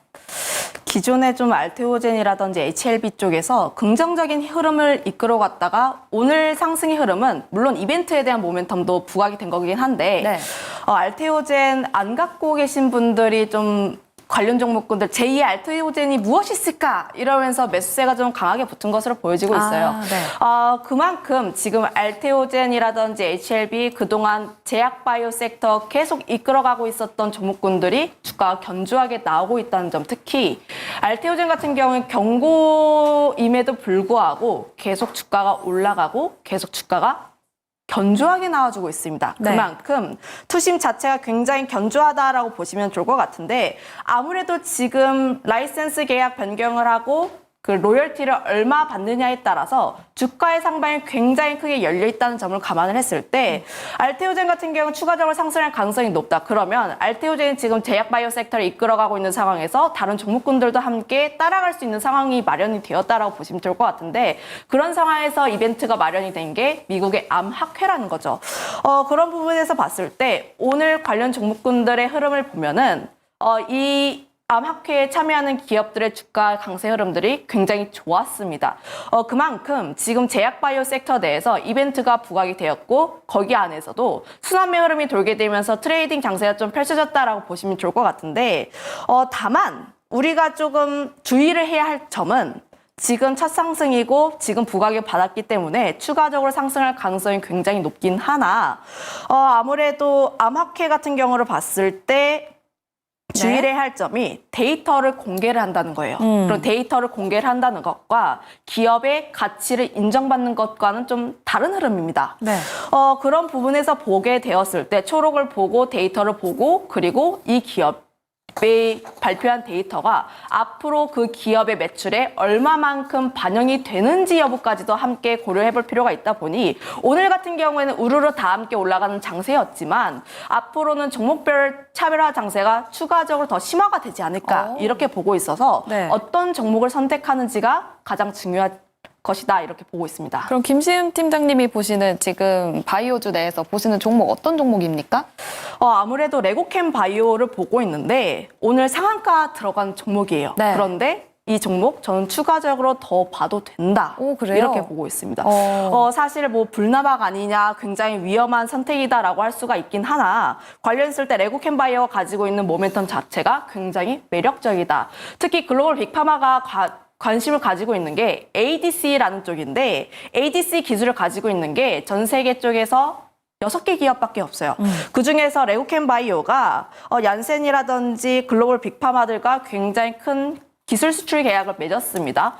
기존에 좀 알테오젠이라든지 HLB 쪽에서 긍정적인 흐름을 이끌어갔다가 오늘 상승의 흐름은 물론 이벤트에 대한 모멘텀도 부각이 된 거긴 한데 네. 알테오젠 안 갖고 계신 분들이 좀 관련 종목군들 제2의 알테오젠이 무엇이 있을까 이러면서 매수세가 좀 강하게 붙은 것으로 보여지고 있어요. 네. 그만큼 지금 알테오젠이라든지 HLB 그동안 제약바이오 섹터 계속 이끌어가고 있었던 종목군들이 주가가 견조하게 나오고 있다는 점, 특히 알테오젠 같은 경우는 경고임에도 불구하고 계속 주가가 올라가고 계속 주가가 견조하게 나와주고 있습니다. 네. 그만큼 투심 자체가 굉장히 견조하다라고 보시면 좋을 것 같은데 아무래도 지금 라이센스 계약 변경을 하고 그 로열티를 얼마 받느냐에 따라서 주가의 상방이 굉장히 크게 열려 있다는 점을 감안을 했을 때 알테오젠 같은 경우는 추가적으로 상승할 가능성이 높다. 그러면 알테오젠이 지금 제약바이오 섹터를 이끌어가고 있는 상황에서 다른 종목군들도 함께 따라갈 수 있는 상황이 마련이 되었다라고 보시면 좋을 것 같은데 그런 상황에서 이벤트가 마련이 된 게 미국의 암학회라는 거죠. 그런 부분에서 봤을 때 오늘 관련 종목군들의 흐름을 보면은 이 암학회에 참여하는 기업들의 주가 강세 흐름들이 굉장히 좋았습니다. 그만큼 지금 제약바이오 섹터 내에서 이벤트가 부각이 되었고 거기 안에서도 순환매 흐름이 돌게 되면서 트레이딩 장세가 좀 펼쳐졌다라고 보시면 좋을 것 같은데 다만 우리가 조금 주의를 해야 할 점은 지금 첫 상승이고 지금 부각을 받았기 때문에 추가적으로 상승할 가능성이 굉장히 높긴 하나 아무래도 암학회 같은 경우를 봤을 때 주의를 해야 할 점이 데이터를 공개를 한다는 거예요. 그럼 데이터를 공개를 한다는 것과 기업의 가치를 인정받는 것과는 좀 다른 흐름입니다. 네. 그런 부분에서 보게 되었을 때 초록을 보고 데이터를 보고 그리고 이 기업의 발표한 데이터가 앞으로 그 기업의 매출에 얼마만큼 반영이 되는지 여부까지도 함께 고려해 볼 필요가 있다 보니 오늘 같은 경우에는 우르르 다 함께 올라가는 장세였지만 앞으로는 종목별 차별화 장세가 추가적으로 더 심화가 되지 않을까 이렇게 보고 있어서 네. 어떤 종목을 선택하는지가 가장 중요한 것이다 이렇게 보고 있습니다. 그럼 김시은 팀장님이 보시는 지금 바이오주 내에서 보시는 종목 어떤 종목입니까? 아무래도 레고캠 바이오를 보고 있는데 오늘 상한가 들어간 종목이에요. 네. 그런데 이 종목 저는 추가적으로 더 봐도 된다. 오, 그래요? 이렇게 보고 있습니다. 사실 뭐 불나방 아니냐 굉장히 위험한 선택이다라고 할 수가 있긴 하나 관련했을 때 레고캠 바이오가 가지고 있는 모멘텀 자체가 굉장히 매력적이다. 특히 글로벌 빅파마가 관심을 가지고 있는 게 ADC라는 쪽인데 ADC 기술을 가지고 있는 게 전 세계 쪽에서 6개 기업밖에 없어요. 그중에서 레고캠 바이오가 얀센이라든지 글로벌 빅파마들과 굉장히 큰 기술 수출 계약을 맺었습니다.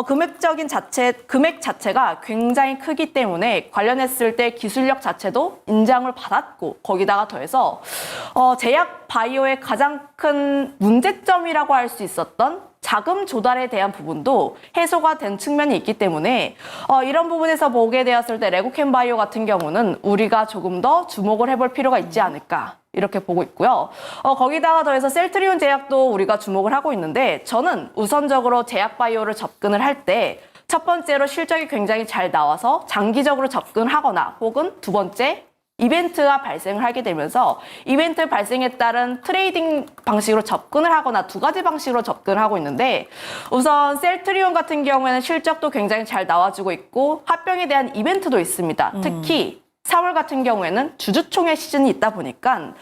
금액 자체가 굉장히 크기 때문에 관련했을 때 기술력 자체도 인정을 받았고 거기다가 더해서 제약 바이오의 가장 큰 문제점이라고 할 수 있었던 자금 조달에 대한 부분도 해소가 된 측면이 있기 때문에 이런 부분에서 보게 되었을 때 레고캠 바이오 같은 경우는 우리가 조금 더 주목을 해볼 필요가 있지 않을까 이렇게 보고 있고요. 거기다가 더해서 셀트리온 제약도 우리가 주목을 하고 있는데 저는 우선적으로 제약 바이오를 접근을 할 때 첫 번째로 실적이 굉장히 잘 나와서 장기적으로 접근하거나 혹은 두 번째 이벤트가 발생을 하게 되면서 이벤트 발생에 따른 트레이딩 방식으로 접근을 하거나 두 가지 방식으로 접근을 하고 있는데 우선 셀트리온 같은 경우에는 실적도 굉장히 잘 나와주고 있고 합병에 대한 이벤트도 있습니다. 특히 3월 같은 경우에는 주주총회 시즌이 있다 보니까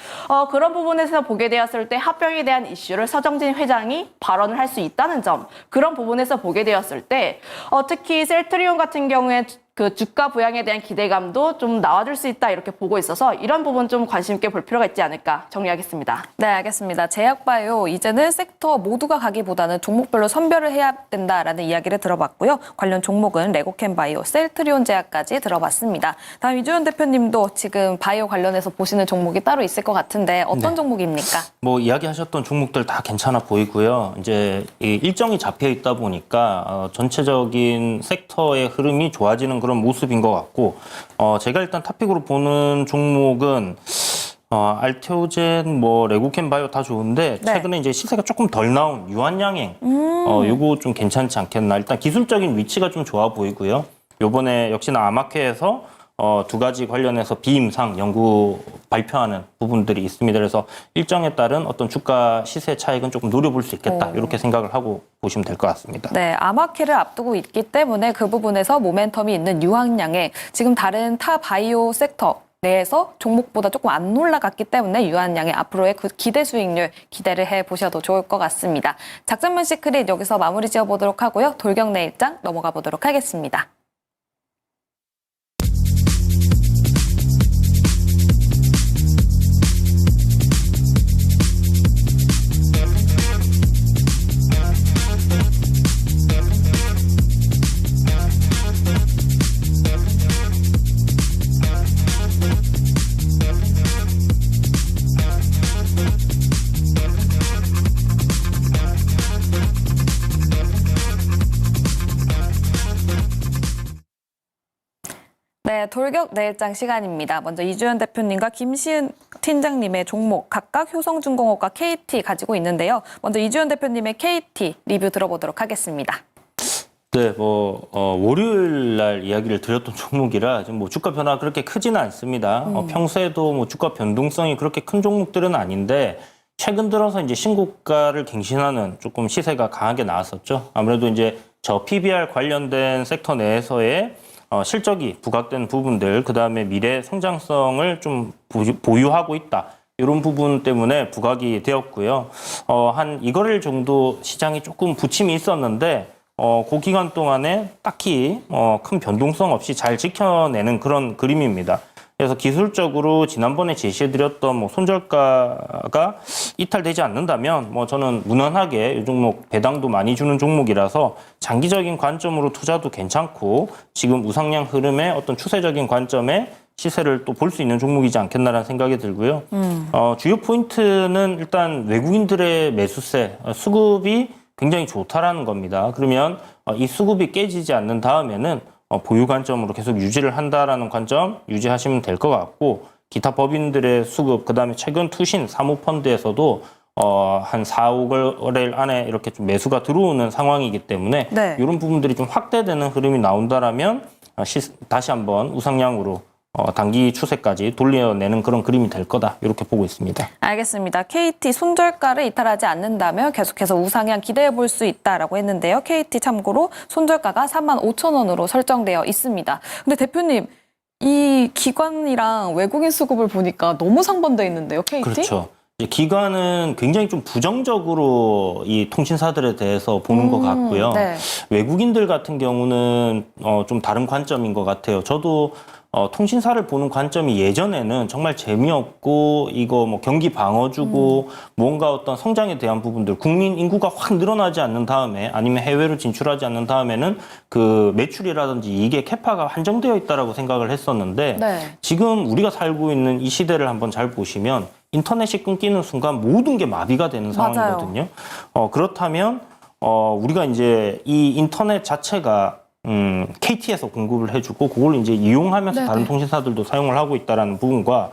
그런 부분에서 보게 되었을 때 합병에 대한 이슈를 서정진 회장이 발언을 할 수 있다는 점 그런 부분에서 보게 되었을 때 특히 셀트리온 같은 경우에 그 주가 부양에 대한 기대감도 좀 나와줄 수 있다 이렇게 보고 있어서 이런 부분 좀 관심 있게 볼 필요가 있지 않을까 정리하겠습니다. 네, 알겠습니다. 제약바이오 이제는 섹터 모두가 가기보다는 종목별로 선별을 해야 된다라는 이야기를 들어봤고요. 관련 종목은 레고캠 바이오, 셀트리온 제약까지 들어봤습니다. 다음 이주연 대표님도 지금 바이오 관련해서 보시는 종목이 따로 있을 것 같은데 어떤 종목입니까? 뭐 이야기하셨던 종목들 다 괜찮아 보이고요. 이제 이 일정이 잡혀 있다 보니까 전체적인 섹터의 흐름이 좋아지는 그런 모습인 것 같고 제가 일단 탑픽으로 보는 종목은 알테오젠, 뭐 레고캠 바이오 다 좋은데 네. 최근에 이제 시세가 조금 덜 나온 유한양행 요거 좀 괜찮지 않겠나. 일단 기술적인 위치가 좀 좋아 보이고요. 요번에 역시나 암학회에서 두 가지 관련해서 비임상 연구 발표하는 부분들이 있습니다. 그래서 일정에 따른 어떤 주가 시세 차익은 조금 노려볼 수 있겠다. 이렇게 생각을 하고 보시면 될 것 같습니다. 네, 암학회를 앞두고 있기 때문에 그 부분에서 모멘텀이 있는 유한양에 지금 다른 타 바이오 섹터 내에서 종목보다 조금 안 올라갔기 때문에 유한양의 앞으로의 그 기대 수익률 기대를 해보셔도 좋을 것 같습니다. 작전문 시크릿 여기서 마무리 지어보도록 하고요. 돌격내 일장 넘어가 보도록 하겠습니다. 네, 돌격 내일장 시간입니다. 먼저 이주연 대표님과 김시은 팀장님의 종목 각각 효성중공업과 KT 가지고 있는데요. 먼저 이주연 대표님의 KT 리뷰 들어보도록 하겠습니다. 네, 월요일 날 이야기를 드렸던 종목이라 지금 뭐 주가 변화가 그렇게 크지는 않습니다. 평소에도 뭐 주가 변동성이 그렇게 큰 종목들은 아닌데 최근 들어서 이제 신고가를 갱신하는 조금 시세가 강하게 나왔었죠. 아무래도 이제 저 PBR 관련된 섹터 내에서의 실적이 부각된 부분들, 그 다음에 미래 성장성을 좀 보유하고 있다. 이런 부분 때문에 부각이 되었고요. 한 2거래일 정도 시장이 조금 부침이 있었는데 그 기간 동안에 딱히 큰 변동성 없이 잘 지켜내는 그런 그림입니다. 그래서 기술적으로 지난번에 제시해드렸던 손절가가 이탈되지 않는다면 저는 무난하게 이 종목 배당도 많이 주는 종목이라서 장기적인 관점으로 투자도 괜찮고 지금 우상향 흐름의 어떤 추세적인 관점에 시세를 또 볼 수 있는 종목이지 않겠나라는 생각이 들고요. 주요 포인트는 일단 외국인들의 매수세, 수급이 굉장히 좋다라는 겁니다. 그러면 이 수급이 깨지지 않는 다음에는 보유 관점으로 계속 유지를 한다라는 관점 유지하시면 될 것 같고 기타 법인들의 수급, 그다음에 최근 투신 사모펀드에서도 한 4, 5거래일 안에 이렇게 좀 매수가 들어오는 상황이기 때문에 네. 이런 부분들이 좀 확대되는 흐름이 나온다라면 다시 한번 우상향으로 단기 추세까지 돌려내는 그런 그림이 될 거다 이렇게 보고 있습니다. 알겠습니다. KT 손절가를 이탈하지 않는다면 계속해서 우상향 기대해 볼 수 있다라고 했는데요. KT 참고로 손절가가 35,000원으로 설정되어 있습니다. 근데 대표님, 이 기관이랑 외국인 수급을 보니까 너무 상반돼 있는데요, KT? 그렇죠. 이제 기관은 굉장히 좀 부정적으로 이 통신사들에 대해서 보는 것 같고요. 네. 외국인들 같은 경우는 좀 다른 관점인 것 같아요. 저도 통신사를 보는 관점이 예전에는 정말 재미없고 이거 경기 방어주고 뭔가 어떤 성장에 대한 부분들 국민 인구가 확 늘어나지 않는 다음에 아니면 해외로 진출하지 않는 다음에는 그 매출이라든지 이게 캐파가 한정되어 있다라고 생각을 했었는데 네. 지금 우리가 살고 있는 이 시대를 한번 잘 보시면 인터넷이 끊기는 순간 모든 게 마비가 되는 상황이거든요. 그렇다면 우리가 이제 이 인터넷 자체가 KT에서 공급을 해주고 그걸 이제 이용하면서 네네. 다른 통신사들도 사용을 하고 있다라는 부분과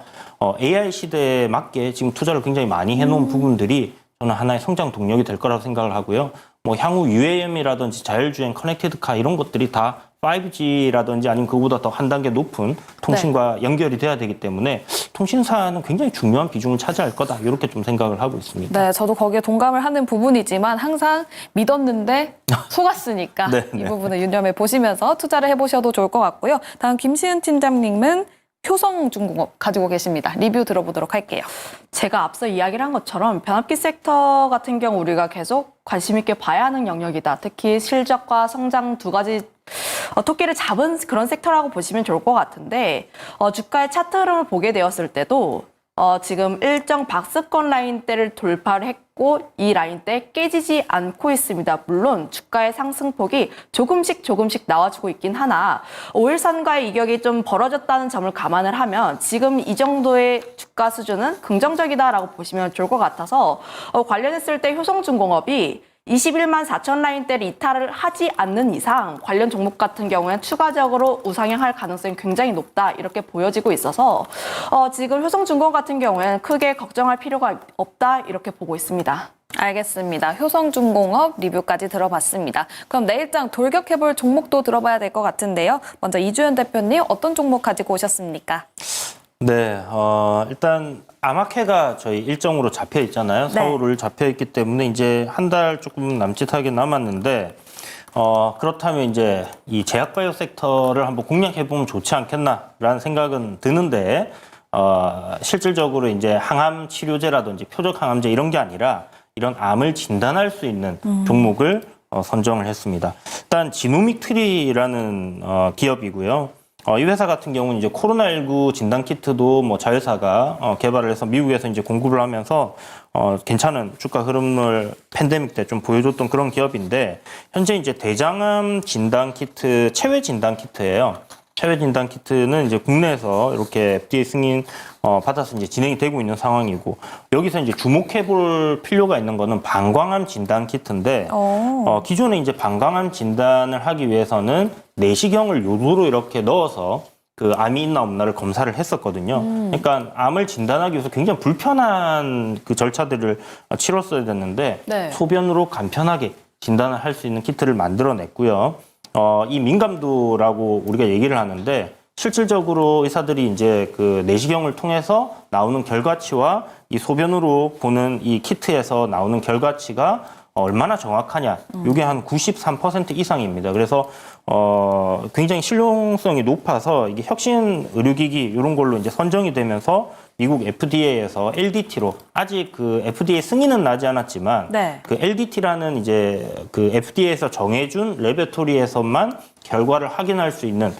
AI 시대에 맞게 지금 투자를 굉장히 많이 해놓은 부분들이 저는 하나의 성장 동력이 될 거라고 생각을 하고요. 향후 UAM이라든지 자율주행, 커넥티드카 이런 것들이 다 5G라든지 아니면 그보다 더 한 단계 높은 통신과 연결이 돼야 되기 때문에 통신사는 굉장히 중요한 비중을 차지할 거다 이렇게 좀 생각을 하고 있습니다. 네, 저도 거기에 동감을 하는 부분이지만 항상 믿었는데 속았으니까 네, 이 네. 부분을 유념해 보시면서 투자를 해보셔도 좋을 것 같고요. 다음 김시은 팀장님은 효성중공업 가지고 계십니다. 리뷰 들어보도록 할게요. 제가 앞서 이야기를 한 것처럼 변압기 섹터 같은 경우 우리가 계속 관심 있게 봐야 하는 영역이다. 특히 실적과 성장 두 가지 토끼를 잡은 그런 섹터라고 보시면 좋을 것 같은데 주가의 차트 흐름을 보게 되었을 때도 지금 일정 박스권 라인대를 돌파를 했고 이 라인대 깨지지 않고 있습니다. 물론 주가의 상승폭이 조금씩 나와주고 있긴 하나 5일선과의 이격이 좀 벌어졌다는 점을 감안을 하면 지금 이 정도의 주가 수준은 긍정적이다라고 보시면 좋을 것 같아서 관련했을 때 효성중공업이 21만 4천 라인대를 이탈을 하지 않는 이상 관련 종목 같은 경우에는 추가적으로 우상향할 가능성이 굉장히 높다 이렇게 보여지고 있어서 지금 효성중공업 같은 경우에는 크게 걱정할 필요가 없다 이렇게 보고 있습니다. 알겠습니다. 효성중공업 리뷰까지 들어봤습니다. 그럼 내일장 돌격해볼 종목도 들어봐야 될 것 같은데요. 먼저 이주연 대표님 어떤 종목 가지고 오셨습니까? 네, 일단 아마케가 저희 일정으로 잡혀 있잖아요. 네. 서울을 잡혀 있기 때문에 이제 한 달 조금 남짓하게 남았는데 그렇다면 이제 이 제약바이오 섹터를 한번 공략해 보면 좋지 않겠나라는 생각은 드는데 실질적으로 이제 항암 치료제라든지 표적 항암제 이런 게 아니라 이런 암을 진단할 수 있는 종목을 선정을 했습니다. 일단 지노믹 트리라는 기업이고요. 이 회사 같은 경우는 이제 코로나19 진단키트도 자회사가 개발을 해서 미국에서 이제 공급을 하면서 괜찮은 주가 흐름을 팬데믹 때 좀 보여줬던 그런 기업인데 현재 이제 대장암 진단키트, 체외 진단키트예요. 체외 진단키트는 이제 국내에서 이렇게 FDA 승인 받아서 이제 진행이 되고 있는 상황이고 여기서 이제 주목해 볼 필요가 있는 거는 방광암 진단키트인데 기존에 이제 방광암 진단을 하기 위해서는 내시경을 요도로 이렇게 넣어서 그 암이 있나 없나를 검사를 했었거든요. 그러니까 암을 진단하기 위해서 굉장히 불편한 그 절차들을 치렀어야 됐는데 네. 소변으로 간편하게 진단을 할 수 있는 키트를 만들어냈고요. 이 민감도라고 우리가 얘기를 하는데 실질적으로 의사들이 이제 그 내시경을 통해서 나오는 결과치와 이 소변으로 보는 이 키트에서 나오는 결과치가 얼마나 정확하냐. 이게 한 93% 이상입니다. 그래서 굉장히 실용성이 높아서 이게 혁신 의료기기 이런 걸로 이제 선정이 되면서 미국 FDA에서 LDT로 아직 그 FDA 승인은 나지 않았지만 네. 그 LDT라는 이제 그 FDA에서 정해준 레베토리에서만 결과를 확인할 수 있는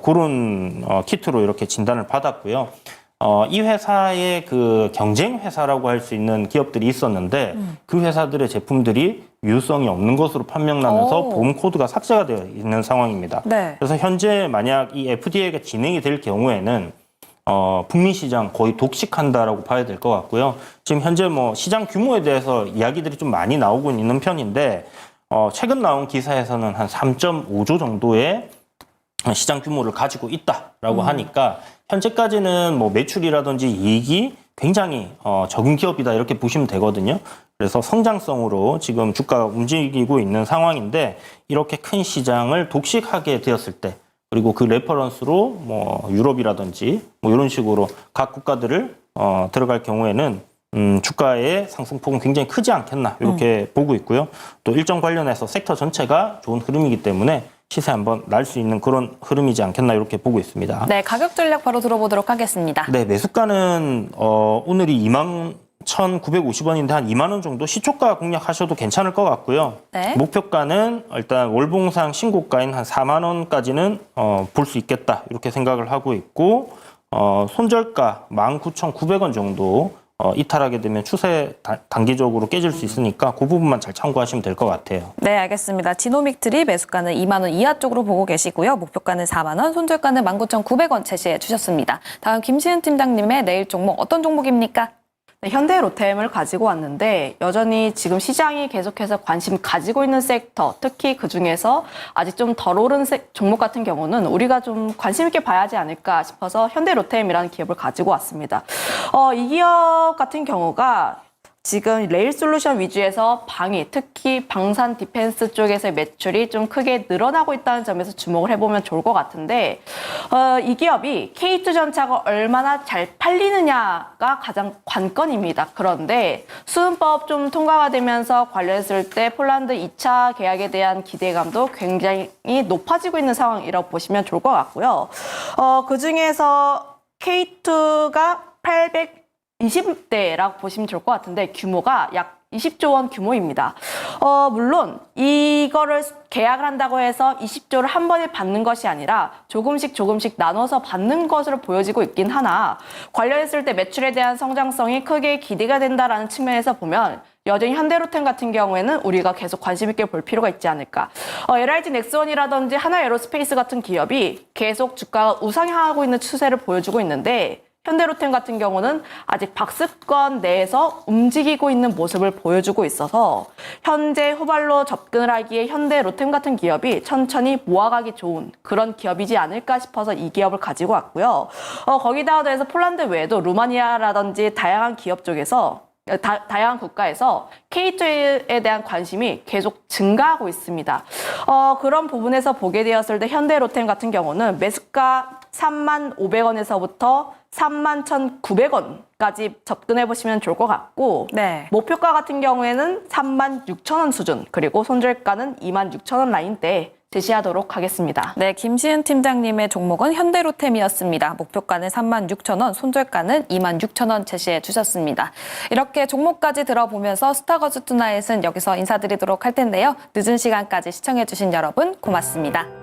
그런 키트로 이렇게 진단을 받았고요. 이 회사의 그 경쟁 회사라고 할 수 있는 기업들이 있었는데 그 회사들의 제품들이 유효성이 없는 것으로 판명나면서 오. 보험 코드가 삭제가 되어 있는 상황입니다. 네. 그래서 현재 만약 이 FDA가 진행이 될 경우에는 북미 시장 거의 독식한다라고 봐야 될 것 같고요. 지금 현재 뭐 시장 규모에 대해서 이야기들이 좀 많이 나오고 있는 편인데 최근 나온 기사에서는 한 3.5조 정도의 시장 규모를 가지고 있다라고 하니까 현재까지는 뭐 매출이라든지 이익이 굉장히 적은 기업이다 이렇게 보시면 되거든요. 그래서 성장성으로 지금 주가가 움직이고 있는 상황인데 이렇게 큰 시장을 독식하게 되었을 때 그리고 그 레퍼런스로 뭐 유럽이라든지 뭐 이런 식으로 각 국가들을 들어갈 경우에는 주가의 상승폭은 굉장히 크지 않겠나 이렇게 보고 있고요. 또 일정 관련해서 섹터 전체가 좋은 흐름이기 때문에 시세 한번 날 수 있는 그런 흐름이지 않겠나 이렇게 보고 있습니다. 네, 가격 전략 바로 들어보도록 하겠습니다. 네, 매수가는 오늘이 21,950원인데 한 2만 원 정도 시초가 공략하셔도 괜찮을 것 같고요. 네. 목표가는 일단 월봉상 신고가인 한 4만 원까지는 볼 수 있겠다 이렇게 생각을 하고 있고 손절가 19,900원 정도 이탈하게 되면 추세 단기적으로 깨질 수 있으니까 그 부분만 잘 참고하시면 될 것 같아요. 네, 알겠습니다. 지노믹트리 매수가는 2만 원 이하 쪽으로 보고 계시고요. 목표가는 4만 원, 손절가는 19,900원 제시해 주셨습니다. 다음 김시은 팀장님의 내일 종목 어떤 종목입니까? 네, 현대로템을 가지고 왔는데 여전히 지금 시장이 계속해서 관심 가지고 있는 섹터, 특히 그중에서 아직 좀 덜 오른 종목 같은 경우는 우리가 좀 관심 있게 봐야 하지 않을까 싶어서 현대로템이라는 기업을 가지고 왔습니다. 이 기업 같은 경우가 지금 레일 솔루션 위주에서 특히 방산 디펜스 쪽에서의 매출이 좀 크게 늘어나고 있다는 점에서 주목을 해보면 좋을 것 같은데 이 기업이 K2 전차가 얼마나 잘 팔리느냐가 가장 관건입니다. 그런데 수은법 좀 통과가 되면서 관련했을 때 폴란드 2차 계약에 대한 기대감도 굉장히 높아지고 있는 상황이라고 보시면 좋을 것 같고요. 그중에서 K2가 820대라고 보시면 좋을 것 같은데 규모가 약 20조 원 규모입니다. 물론 이거를 계약을 한다고 해서 20조를 한 번에 받는 것이 아니라 조금씩 나눠서 받는 것으로 보여지고 있긴 하나 관련했을 때 매출에 대한 성장성이 크게 기대가 된다라는 측면에서 보면 여전히 현대로템 같은 경우에는 우리가 계속 관심 있게 볼 필요가 있지 않을까. LIG 넥스원이라든지 하나에로스페이스 같은 기업이 계속 주가가 우상향하고 있는 추세를 보여주고 있는데 현대로템 같은 경우는 아직 박스권 내에서 움직이고 있는 모습을 보여주고 있어서 현재 후발로 접근을 하기에 현대로템 같은 기업이 천천히 모아가기 좋은 그런 기업이지 않을까 싶어서 이 기업을 가지고 왔고요. 거기다가 더해서 폴란드 외에도 루마니아라든지 다양한 기업 쪽에서 다양한 국가에서 K2에 대한 관심이 계속 증가하고 있습니다. 그런 부분에서 보게 되었을 때 현대로템 같은 경우는 매수가 35,500원에서부터 31,900원까지 접근해 보시면 좋을 것 같고 네. 목표가 같은 경우에는 36,000원 수준 그리고 손절가는 26,000원 라인대 제시하도록 하겠습니다. 네, 김시은 팀장님의 종목은 현대로템이었습니다. 목표가는 36,000원, 손절가는 26,000원 제시해 주셨습니다. 이렇게 종목까지 들어보면서 스타거즈 투나잇은 여기서 인사드리도록 할 텐데요. 늦은 시간까지 시청해 주신 여러분 고맙습니다.